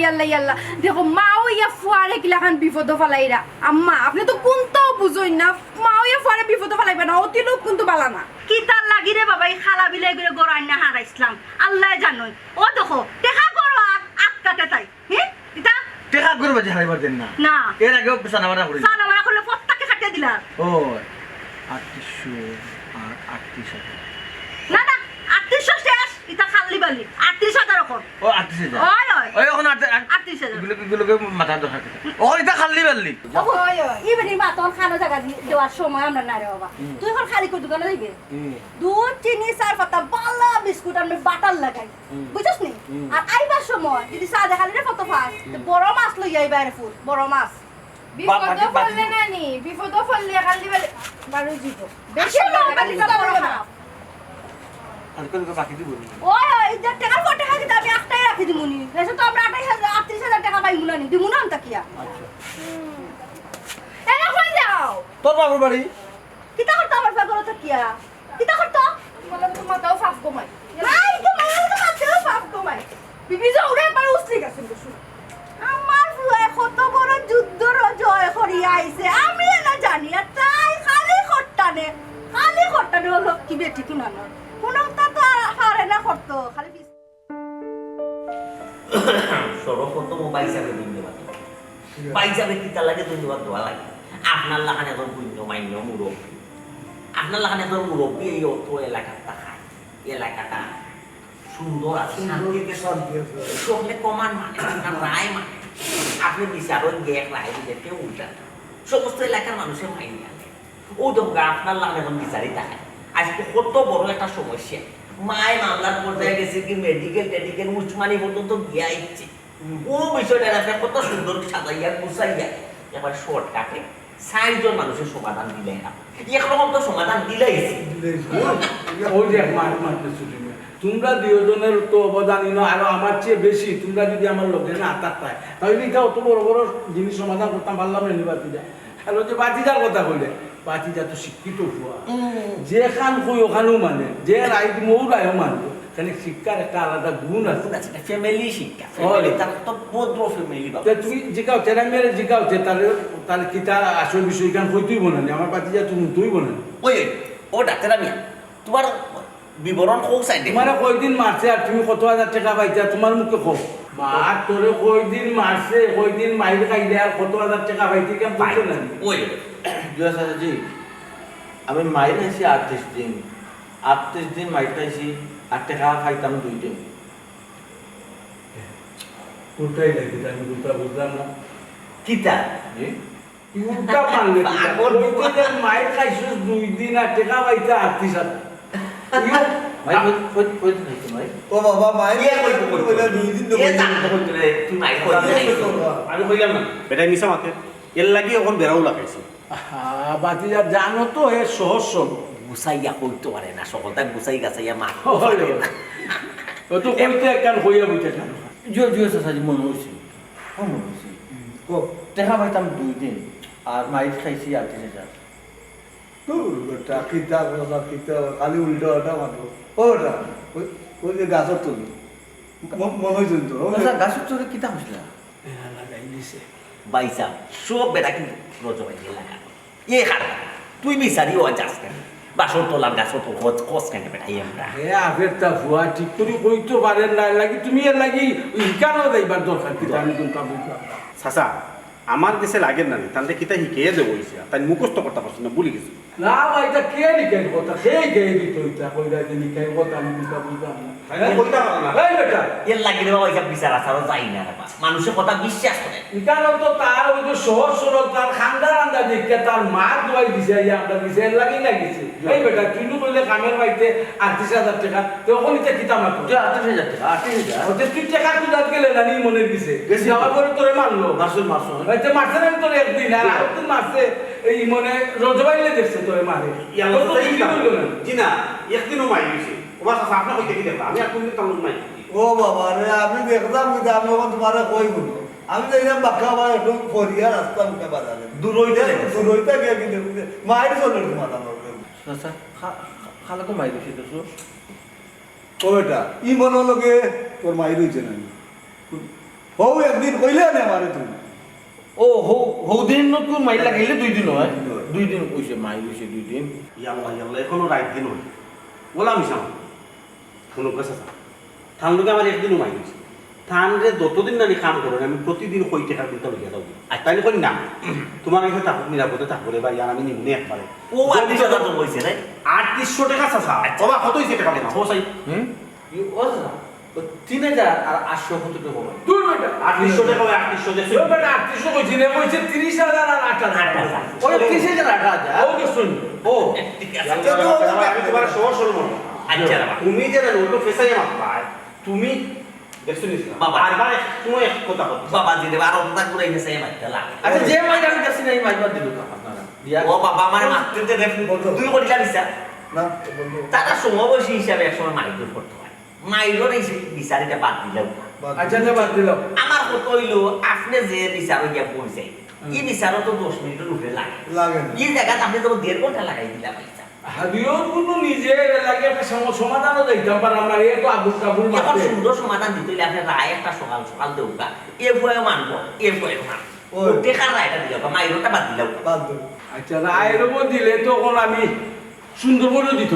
C: ইয়াল্লা দেখো মাও ইয়া ফুয়ারে কিলাখান বিপদ ফলাইরা আম্মা আপনি তো কোনটাও বুঝোই না মাও ইয়া ফুয়ারে বিপদ ফলাইবে না অতি লোক কিন্তু বালা না
H: কি তার লাগি রে বাবা এই খালা বিলাই করে গড়াই না হারাইছিলাম আল্লাহ জানোই ও দেখো দেখা করো আটকাতে তাই হ্যাঁ এটা
F: টাকা করবে যে হাইবার দেন না
H: না
F: এর আগেও সানা মারা করে
H: সানা মারা করলে প্রত্যেককে কাটিয়ে দিলা
F: ও 3800 আর 38,000
H: না 3800 শেষ এটা খালি বালি 38,000 এখন
F: ও 38,000
H: ওই ওই
F: ওই এখন
H: 38,000
F: এগুলোকে মাথা দরকার ও এটা খালি বাল্লি
H: ইভেনিং মা তোর খানো জায়গা দেওয়ার সময় আমরা না রে বাবা তুই এখন খালি করে দোকানে যাইবে দুধ চিনি চার পাতা বালা বিস্কুট আমি বাটার লাগাই বুঝছিস নি আর আইবার সময় যদি চা দেখালি রে কত ফাস বড় মাছ লই আইবা রে ফুল বড় মাছ
C: বিপদ ফললে নানি বিপদ ফললে কালি বারো জীব
H: বেশি বালি বড় খারাপ
F: আর কোন বাকি দিব
H: ওই ওই যে টাকা কত টাকা দিতে আমি একটাই রাখি দিমুনি এসে তো আমরা 38,000 টাকা পাই মুনানি দিমুনা আনতা কিয়া
F: আচ্ছা
C: এরা কই যাও
F: তোর বাবুর বাড়ি
H: কিতা করতে আমার ফাগল তো কিয়া কিতা করতে
C: বলে তোমার তাও ফাফ কমাই
H: নাই তো মায়ের তো মাছেও পাপ কমাই
C: বিবি যে উড়ে পারে উসলি গেছে বসু
H: আমার ফুয়ে কত বড় যুদ্ধর জয় করিয়া আইছে আমি না জানি আর তাই খালি খট্টানে হলো কি বেটি কুনানো কোনটা তো হারে না করতো খালি
E: সর্বপ্রথম বাইসাবে ধন্যবাদ বাইসাবে কিতা লাগে ধন্যবাদ দেওয়া লাগে আপনার লাগান এখন পুণ্য মান্য মুরব্বী আপনার লাগান এখন মুরব্বী এই অত এলাকাটা খায় এলাকাটা সুন্দর আছে সঙ্গে কমান মানে আপনার রায় মানে আপনি বিচারেন গ্যাক রায় দিলে কেউ উল্টান সমস্ত এলাকার মানুষের মাইনে আনে ও তো আপনার লাগান এখন বিচারই দেখায় আজকে কত বড় একটা সমস্যা মায় মামলার পর্যায়ে গেছে কি মেডিকেল উচ্চমানি পর্যন্ত গিয়া ইচ্ছে ও বিষয়টা আপনার কত সুন্দর সাজাইয়া গুছাইয়া এবার শর্টকাটে 4 জন মানুষের সমাধান দিলে একরকম তো সমাধান দিলেইছি
A: ওই যে মারতেছো তোমরা দুজনের তো অবদানই নয় আরো আমার চেয়ে বেশি তোমরা যদি আমার লোকে না আত্মার পায় তাহলে এটা অত বড় বড় জিনিস সমাধান করতাম পারলাম না বাতিজা হ্যালো যে বাতিজার কথা বললে বাতিজা তো শিক্ষিত হওয়া যে খান কই ওখানেও মানে যে রায় মৌ রায়ও মানবো এখানে শিক্ষার একটা আলাদা গুণ আছে
E: ফ্যামিলি শিক্ষা ফ্যামিলি তার তো ভদ্র ফ্যামিলি বাবা
A: তা তুমি জিকাও তেরা মেরে জিকাও তাহলে তাহলে কি তার আসল বিষয় কেন কই তুই বনানি আমার পাতি যা তুমি তুই বনানি
E: ওই ও ডাক্তার আমি তোমার বিবরণ কোন সাইডে
A: তোমার কয়দিন মারছে আর তুমি কত হাজার টাকা পাইছা তোমার মুখে কো মা তোরে কয়দিন মারছে কয়দিন মাইর খাইলে আর কত হাজার টাকা পাইতে কেন পাইছো না
E: ওই
F: জয় সাজাজি আমি মাইর খাইছি 38 দিন 38 দিন মাইর খাইছি আর টাকা খাইতাম 2 দিন
A: কোনটাই লাগি আমি কোনটা বুঝলাম না
E: কিতা
A: কি উল্টা মারলে কয়দিন মাইর খাইছিস 2 দিন আর টাকা পাইতে 38,000
F: মাই কই খাইছি মাই
G: ও বাবা মায়ের
E: কে কইবো কইবো?
G: বলে 2 দিন
E: এ জানতে হইতো রে তুই মাইর খাইছিস
B: আমি কইলাম না বেটা মিশা মাকে এর লাগি এখন বেড়াও লাগাইছি
A: বাতিজা জানো তো এ সহজ সরল
E: গুছাইয়া কইতে পারে না সকলটা গুছাই গাছাইয়া মা
A: ও তো কইতে একখান হইয়া বইতে কেন
F: জয় সাজাজি মনে হইছে মনে হইছে কো টাকা পাইতাম 2 দিন আর মাইর খাইছি 38,000
G: তোর বেটা কিতা কথা কিতা খালি উল্টা ওটা মাত্র ওটা ওই যে গাছের তুলি মনে হয়েছে তো
F: আচ্ছা গাছের চোরে কিতা হইছিলা
A: এরা লাগাই দিছে
E: বাইসা সব বেটা কিন্তু রজবাই লাগা এ খার তুই মিসারি ও যাস কেন বাসর তোলার গাছ তো কস কেন বেটা আমরা
A: এ আগেরটা ভুয়া ঠিক করে কইতে পারেন না লাগি তুমি এর লাগি ইকানো যাইবার দরকার কি আমি কিন্তু বুঝলাম
B: চাচা আমার দেশে লাগের না তাহলে কিতা শিখিয়ে দেবো ইসে তাই মুখস্থ করতে পারছি না ভুলে গেছি
A: না ভাই এটা কে লিখাই কথা কে কে দিত এটা কইরা যে লিখাই কথা আমি কিন্তু বুঝলাম না
B: কইতা পারো না
A: এই বেটা
E: এর লাগি রে বাবা এটা বিচার আসারও যাই না রে বাবা মানুষের কথা বিশ্বাস করে
A: ইকানো তো তার ওই যে সহজ সরল তার খান্দার আন্দা দেখে তার মা দোয়াই দিছে ইয়া আমরা দিছে এর লাগি লাগিছে এই বেটা তুই নু বললে কামের বাইতে 38,000 টাকা তখন এটা কিতা মাত্র
F: 38,000 টাকা 38,000
A: ওতে তুই টাকা তুই গেলে না নি মনের দিছে
F: গেছি।
A: যাওয়ার পরে তোরে মারলো
F: মারছুন
A: হয়তো মারছে না তোর একদিন আর আরেকদিন মারছে এই মনে রজবাইলে দেখছে তোরে মারে
B: ইয়াল্লা
A: তোর তো
B: চাচা
A: কিছু বললো না
B: জি না একদিনও মাই হইছে ওমা চাচা আপনি কইতে কি দেখবা আমি আর কোনদিন তামুক মাই
G: ও বাবা রে আমি দেখতাম কিন্তু আমি এখন তোমার কই বলবো আমি তো এরকম বাক্কা আমার একটু ফরিয়া রাস্তা মুখে বাজারে
B: দূর হইতে
G: দূর হইতে গিয়ে কিন্তু মায়ের চলে তোমার আমার
F: আচ্ছা খালা তো মাইর দিছি তো
G: ও বেটা ই মনে লগে তোর মায়ের হয়েছে না হও একদিন কইলে না আমারে তুমি
F: ও হৌ দিন নতুন মাইর লাগাইলে 2 দিন হয় 2 দিন কইছে মাইর হইছে 2 দিন
B: ইয়াল্লা এখনো রাত দিন হই বলা মিশা শুনো চাচা থান লোকে আমার একদিনও মাই হইছে থান রে যতদিন না কাম করেন আমি প্রতিদিন কই টাকা দিতে লইয়া যাবো তাই করি না তোমার এখানে থাকুক নিরাপদে থাকবো রে ভাই আর আমি নিমুনে একবারে
E: ও 38,000 তো কইছে রে
B: 3800 টাকা চাচা বাবা কত হইছে টাকা দেনা ও সাই
F: হুম ও না 3,000 আর 800 কত টাকা হবে
A: দূর বেটা
B: 3800 টাকা 3800 দেখছো
A: ও বেটা 3800 কইছি রে কইছে 30,000 আর 8,000
F: ওই 30,000 8,000
A: ও তো শুন
E: ও ঠিক আছে
B: আমি তোমার সহজ সরল মনে
E: আচ্ছা বাবা
B: তুমি যে না ওটো ফেসাই আমার ভাই তুমি দেখছো নি
E: বাবা।
B: বারবার তুমি এক কথা বল
E: বাবা দিলে আর ওটা করে গেছে মাইতে লাগে
F: আচ্ছা যে মাইর আমি যাচ্ছি না এই মাইর দিল আপনারা দিয়া
E: ও বাবা আমার মারতে দে তুই করিলা বিচার
G: না বলবো
E: তারা সমবয়সী হিসাবে একসময় মাইদুর করতে হয় মাইদুর এই বিচারিটা বাদ দিলেও
A: আচ্ছা তো বাদ দিলাম
E: আমার কত হইলো আপনি যে বিচার গিয়া পৌঁছাই এই বিচারও তো 10 মিনিটের উপরে লাগে
G: লাগে না
E: এই জায়গাতে আপনি তো 1.5 ঘন্টা লাগাই দিলা পয়সা
A: হাবিও কোনো নিজে লাগে একটা সমাধানও দিতাম পার আমরা এই তো আবুল কাবুল
E: এখন
A: মারতে
E: সুন্দর সমাধান দিতে হইলে আপনি রায় একটা সকাল সকাল দেউকা এর ভয়ে মানবো এর ভয়ে মানবো
G: ওই।
E: টেকার রায়টা দিলাম মাইরোটা বাদ দিলাম
G: বাদ দেবো
A: আচ্ছা রায়ের উপর দিলে তখন আমি সুন্দর করে দিত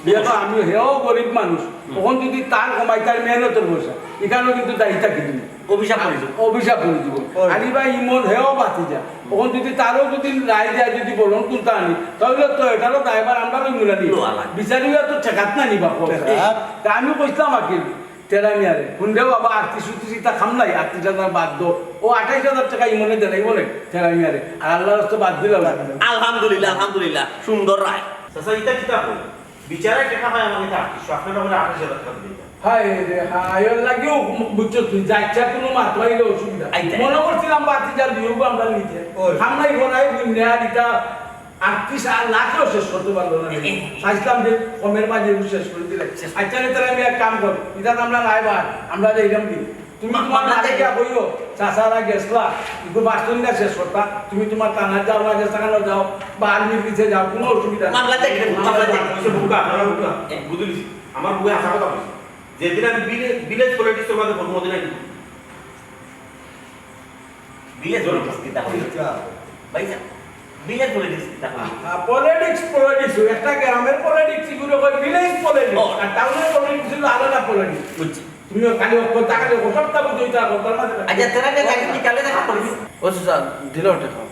A: যেহেতু আমি হেও গরিব মানুষ তখন যদি তার কমাই তার মেহনতের পয়সা এখানেও কিন্তু দায়িত্ব কিন্তু
E: অভিশাপ করে দিবো
A: অভিশাপ করে দিব
G: ওই।
A: আনি ভাই ইমন হেও বাতি যা তখন যদি তারও যদি রায় দেয় যদি বলুন তুলতে আনি তাহলে তো এটারও দায়বার আমরা লই মুলা দিই
E: লোয়া লাগে।
A: বিচারিও তো ঠেকাত না নিবা
G: ঠেকাত।
A: তা আমি কইতাম আকিল তেরামিয়ারে শুনলে বাবা 38 টা খামলাই 38,000 বাদ দো ও 28,000 টাকা ইমনে দেলাই বলে তেরামিয়ারে আর আল্লাহর রাস্তা বাদ দিলাম
E: আলহামদুলিল্লাহ আলহামদুলিল্লাহ সুন্দর রায়
B: চাচা এটা কিতা কই বিচারে টাকা পায় আমাকে 3800 আপনারা বলে 8000 টাকা দিতে
A: হায় রে হায় লাগিও বুঝছো তুই যাইছা কোনো মাতলাইলে অসুবিধা
E: আইতা।
A: মনে করছিলাম বাতি যা দিও আমরা নিতে
G: ওই।
A: খামলাই ঘোরাই বুঝনা দিতা 38 লাখও শেষ করতে পারলো না চাইছিলাম যে কমের মাঝে শেষ করে দিলে আচ্ছা তাহলে আমি এক কাম কর এটা আমরা নাইবার আমরা যাইলাম কি তুমি তোমার নাকে গিয়া বইও চাষারা গেছলা একটু বাস্তবিকা শেষ করতা তুমি তোমার টানা যাও না গেছ টাকানো যাও বা আর্মির পিছে যাও কোনো অসুবিধা নেই।
E: মামলা দেখলে মামলা দেখলে
B: কইছে বুকা আপনারা বুকা বুঝলিস আমার বুকে আশা কথা কইছে
E: যেদিন আমি ভিলেজ পলিটিক্সের মাঝে ভোট মধ্যে নাই ভিলেজ পলিটিক্স কিতা করি ভাইজান ভিলেজ পলিটিক্স কিতা করি
A: পলিটিক্স একটা গ্রামের পলিটিক্স এগুলো কই ভিলেজ পলিটিক্স আর টাউনের পলিটিক্স হলো আলাদা পলিটিক্স
E: বুঝছি
A: তুমি খালি কথা খালি সবটা বুঝইতা কথা মাঝে
E: আচ্ছা তেরা কাকে বিকালে দেখা করিস
F: ও স্যার দিল টাকা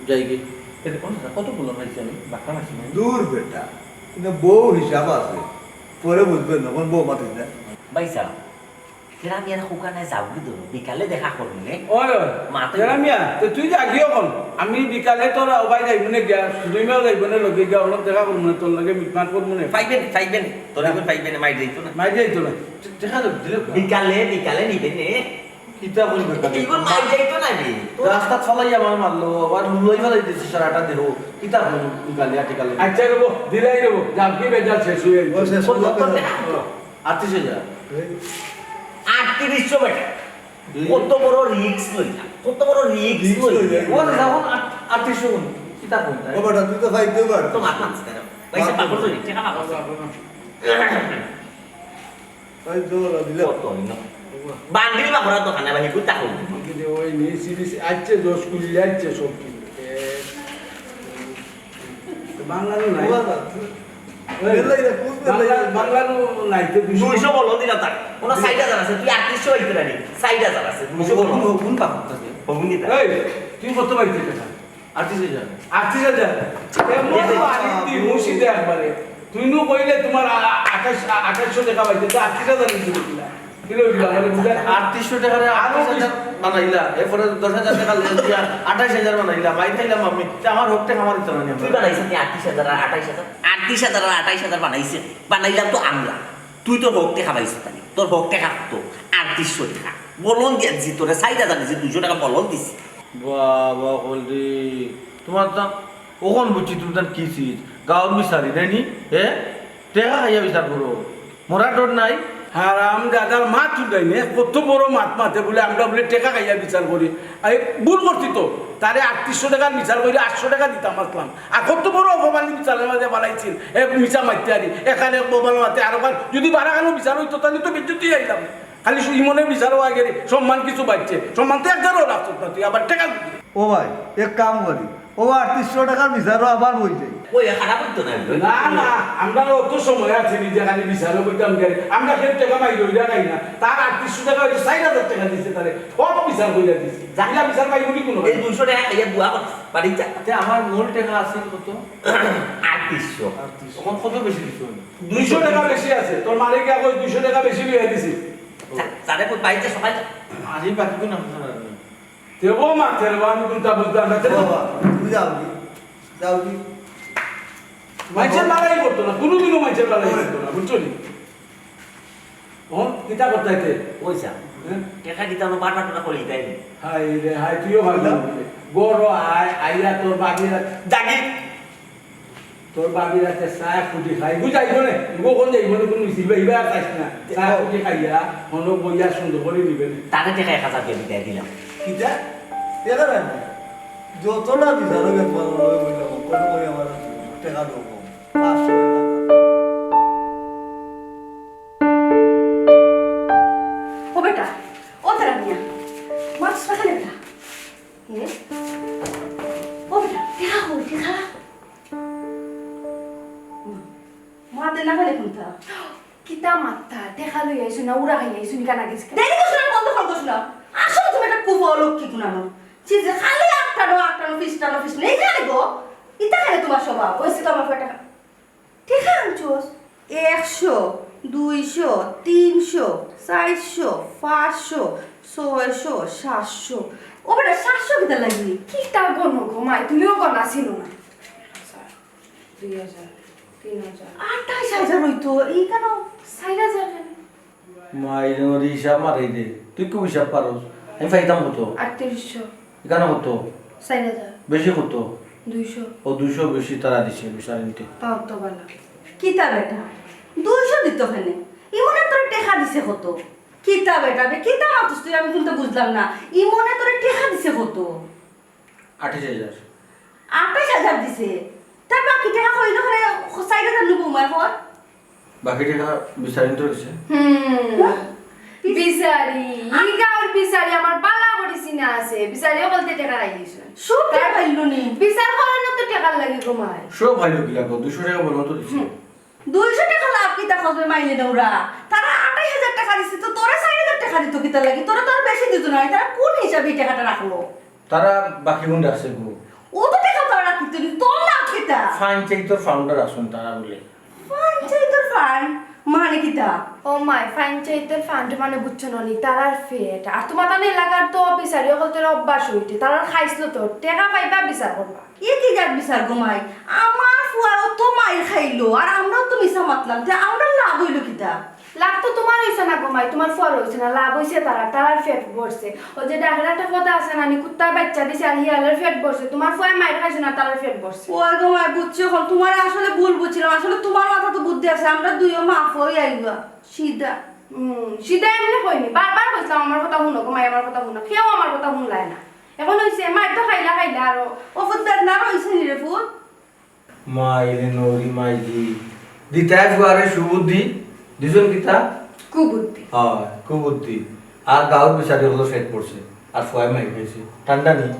F: যাই কি এটা কোন স্যার কত বললাম নাকি আমি বাক্কা মাসি নাই
G: দূর বেটা কিন্তু বউ হিসাব আছে পরে বুঝবেন না কোন বউ মাতিস না
E: ভাইসা তেরা আমি আর হুকানে যাও কি দূর বিকালে দেখা করলে
A: ওই
E: মাতে
A: জানামিয়া তো তুই যা গিয়ে কোন আমি বিকালে তোর ওবাই যাইব না গিয়া দুইমাও যাইব না লগে গিয়া অলপ দেখা করব না তোর লগে মিটমাট করব না
E: পাইবেন তোর এখন পাইবেন মাই যাইতো না
A: মাই যাইতো না
F: দেখা দাও দিলে
E: বিকালে নিবেন নে
F: কিতা বলবে
E: এইবার মাই যাইতো না রে
F: রাস্তা চলাই আমার মারলো আবার লই ফেলাই দিছে সারাটা দেহ কিতা বলবো গালি আটি গালি
A: আচ্ছা রবো দিলাই রবো যাও কি বেজাল শেষ হয়ে
G: ও শেষ হলো
F: আর্টিসে যা
E: 3800 বেটা কত বড় রিস্ক লইলা কত বড় রিস্ক লইলা
F: ও যখন আর্টিসে কোন কিতা বলতে
G: ও বেটা তুই তো ফাইতে পার
E: তো মাত মাত দাও ভাইসা পাগল হই টাকা পাগল
G: ওই জোর দিলে
E: কত না বান্ডিল বাবরা দোকানে ভাই কইতা কই
A: কিন্তু ওই নি সিরিজ আচ্ছে 10 কুলি আচ্ছে সব বাংলানো নাই বাংলানো নাই তো
E: 200 বলো দিলা তাক ওনা 6000 আছে তুই 3800 হইতে রানি 6000 আছে 200 বলো
F: কোন পাপ থাকে
E: হবুন দিতা
A: এই তুই কত পাইছিস টাকা
F: আর্টিসে যা
A: 80000 এমন আরিতি মুশিদে একবারে তুই নু কইলে তোমার 2800 টাকা পাইতে তো 80000 দিছিল কিলো দিলা মানে বুঝা
F: 3800 টাকা রে 8000 বানাইলা এরপরে 10000 টাকা লেন দিয়া 28000 বানাইলা মাই খাইলাম আমি আমার হোক টাকা আমার দিতে না
E: তুই বানাইছিস 38000 আর 28000 38000 আর 28000 বানাইছিস বানাইলাম তো আমরা তুই তো হোক টাকা পাইছিস তাই তোর হোক টাকা তো 3800 টাকা বলন দিছি তোরে 4000 দিছি 200 টাকা বলন দিছি
F: বাবা বলদি তোমার তো ওখন বুঝছি তুমি তার কি চিজ গাঁও বিচারি নাইনি হে টেকা খাইয়া বিচার করো মোরা ডর নাই
A: হারাম দাদার মাত চুদাই নে কত বড় মাত মাতে বলে আমরা বলে টাকা খাইয়া বিচার করি এই ভুল করছি তো তারে 3800 টাকার বিচার করি 800 টাকা দিতাম আসলাম আর কত বড় অপমান বিচারের মাঝে বানাইছিল এক মিছা মারতে আরি এখানে মোবাইল মাতে আর যদি বারাগানো বিচার হইতো তাহলে তো বিদ্যুৎই আইতাম খালি ইমনের বিচারও আগে সম্মান কিছু বাড়ছে সম্মান তো একবারও রাখতো না তুই আবার টাকা
G: ও ভাই এক কাম করি ও 3800 টাকার বিচারও আবার বই যাই
E: ওই খারাপ হইতো না
A: না না আমরা অত সময় আছে নিজে খালি বিচারও করতাম গেলে আমরা খেলে টাকা পাই রইলা খাই না তার 3800 টাকা হইছে 4000 টাকা দিচ্ছে তারে সব বিচার কইরা দিচ্ছে জানিলা বিচার পাই উনি কোনো
E: এই 200 টাকা খাইয়া বুয়া করছ বাড়ি যা
F: আমার মূল টাকা আছে কত
E: 3800
F: তখন কত বেশি দিছো
A: 200 টাকা বেশি আছে তোর মালিক আগে 200 টাকা বেশি লইয়া দিছি
E: তারে কই বাইতে সবাই
F: আজি বাকি কোন নাম
A: দেবো মা দেবো আমি কোনটা বুঝলাম না
G: বাবা তুই যাও কি যাও কি
A: মাইছের মারাই করতো না কোনোদিনও মাইছের মারাই করতো না বুঝছো নি কিতা করতাইতে
E: পয়সা টাকা দিতে আমার বারবার টাকা করে দিতে
A: হাই রে হাই তুইও ভাবলাম গরো আয় আইয়া তোর বাবিরা
E: জাগি
A: তোর বাবিরা চায় ফুটি খাই বুঝাইব না কোন যাইব না কোনো মিছিল ভাইবা চাইছ না চায় ফুটি খাইয়া মনো বইয়া সুন্দর করে নিবে
E: তারে টাকা 1000 দিয়ে দিতে দিলাম
G: কিটা এরা না যত না বিচারও গেল ওই বললাম কোন করে আমার টাকা দেবো 500
H: ও বেটা ও তেরা মিয়া মাছ রাখা বেটা এ ও বেটা দেখা হো দেখা মাতে না ফেলে কোনটা
C: কিতা মাত্তা দেখা লই আইছো না উড়া খাই আইছো নি কানা গেছ
H: দেরি করছ না বন্ধ কর করছ না আসলে তুমি একটা কুফ লক্ষ্মী কুনানো যে খালি আটটানো ফিস নেই জানে গো ইতা খালি তোমার স্বভাব ওইসে তো আমার টাকা ঠিক আনছোস 100 200 300 400 500 600 700 ও বেটা 700 কিতা লাগি
C: কিতা গনো ঘুমাই তুমিও গনা ছিল না 2000 3000
H: 28,000 হইতো এই কেন
C: 4000 কেন
F: মাইনোর হিসাব মারাই দে তুই কি হিসাব পারোস আমি পাইতাম কত
C: 3800
F: এখানে কত
C: 4000
F: বেশি কত
C: 200
F: ও 200 বেশি তারা দিছে বিচার নিতে
C: তাও তো বালা
H: কিতা বেটা 200 দিত খানে ইমনে তোর টাকা দিছে কত কিতা বেটা কিতা মাতুস তুই আমি কিন্তু বুঝলাম না ইমনে তোর টাকা দিছে কত
F: 28000
H: 28,000 দিছে তার বাকি টাকা কইলো খানে 60,000 নুবো মাই হর
F: বাকি টাকা বিচারিত রয়েছে
C: বিচারি ই গাঁৱৰ বিচাৰি আমাৰ বালা কৰি চিনা আছে বিচাৰিও বলতে টেকা লাগিছে
H: সব টাকা পাইলো নি
C: বিচার করানো তো টেকা লাগে গোমাই
F: সব ভাই লোক লাগো 200 টাকা বলবো তো দিচ্ছে
H: 200 টাকা লাভ কিতা খসবে মাইলে দৌড়া তারা 28000 টাকা দিছে তো তোরা 4000 টাকা দিত কিতা লাগি তোরা তোর বেশি দিত না তারা কোন হিসাবে এই টাকাটা রাখলো
F: তারা বাকি গুন্ডা আছে গো
H: ও তো টাকা তোরা রাখিত নি তোর লাভ কিতা
F: পঞ্চায়েতের ফাউন্ডার আসুন তারা বলে
H: পঞ্চায়েতের ফান্ড মানে কিতা
C: ও মাই পঞ্চায়েতের ফান্ড মানে বুঝছো ননি তারার ফেট আর তোমার তান এলাকার তো বিচারি অকলতে অভ্যাস হইতে তারা খাইছিল তো টেকা পাইবা বিচার করবা
H: এ কি গাত বিচার গোমাই আমার ফুয়াও তো মাইর খাইলো আর আমরাও তো মিছা মাতলাম যে আমরা লাভ হইলো কিতা
C: লাভ তো তোমার হইছে না গোমাই তোমার ফল হইছে না লাভ হইছে তারার ফেট ভরছে ও যে ডাকের একটা কথা আছে না নি কুত্তার বাচ্চা দিছে আর হিয়ালের ফেট ভরছে তোমার ফুয়ায় মাইর খাইছে না তারার ফেট ভরছে
H: ওই গোমাই বুঝছো এখন তোমার আসলে ভুল বুঝছিলাম আসলে তোমার মাথা তো বুদ্ধি আছে আমরা দুইও মাফ হই আইবা সিধা
C: সিধা এমনি কইনি বারবার কইছিলাম আমার কথা শুনো গোমাই আমার কথা শুনো কেউ আমার কথা শুনলাই না এখন হইছে মাইর তো খাইলা আর
H: ওফুত বেদনা রইছে নি রে ফুল
F: মাইরে নরি মাইজি দিতায় ফুয়ারে সুবুদ্ধি দুজন কিতা
C: কুবুদ্ধি
F: হয় কুবুদ্ধি আর গাঁৱত বিচাৰি হলো ফেট পড়ছে আর ফুয়াই মাই খাইছে ঠান্ডা নেই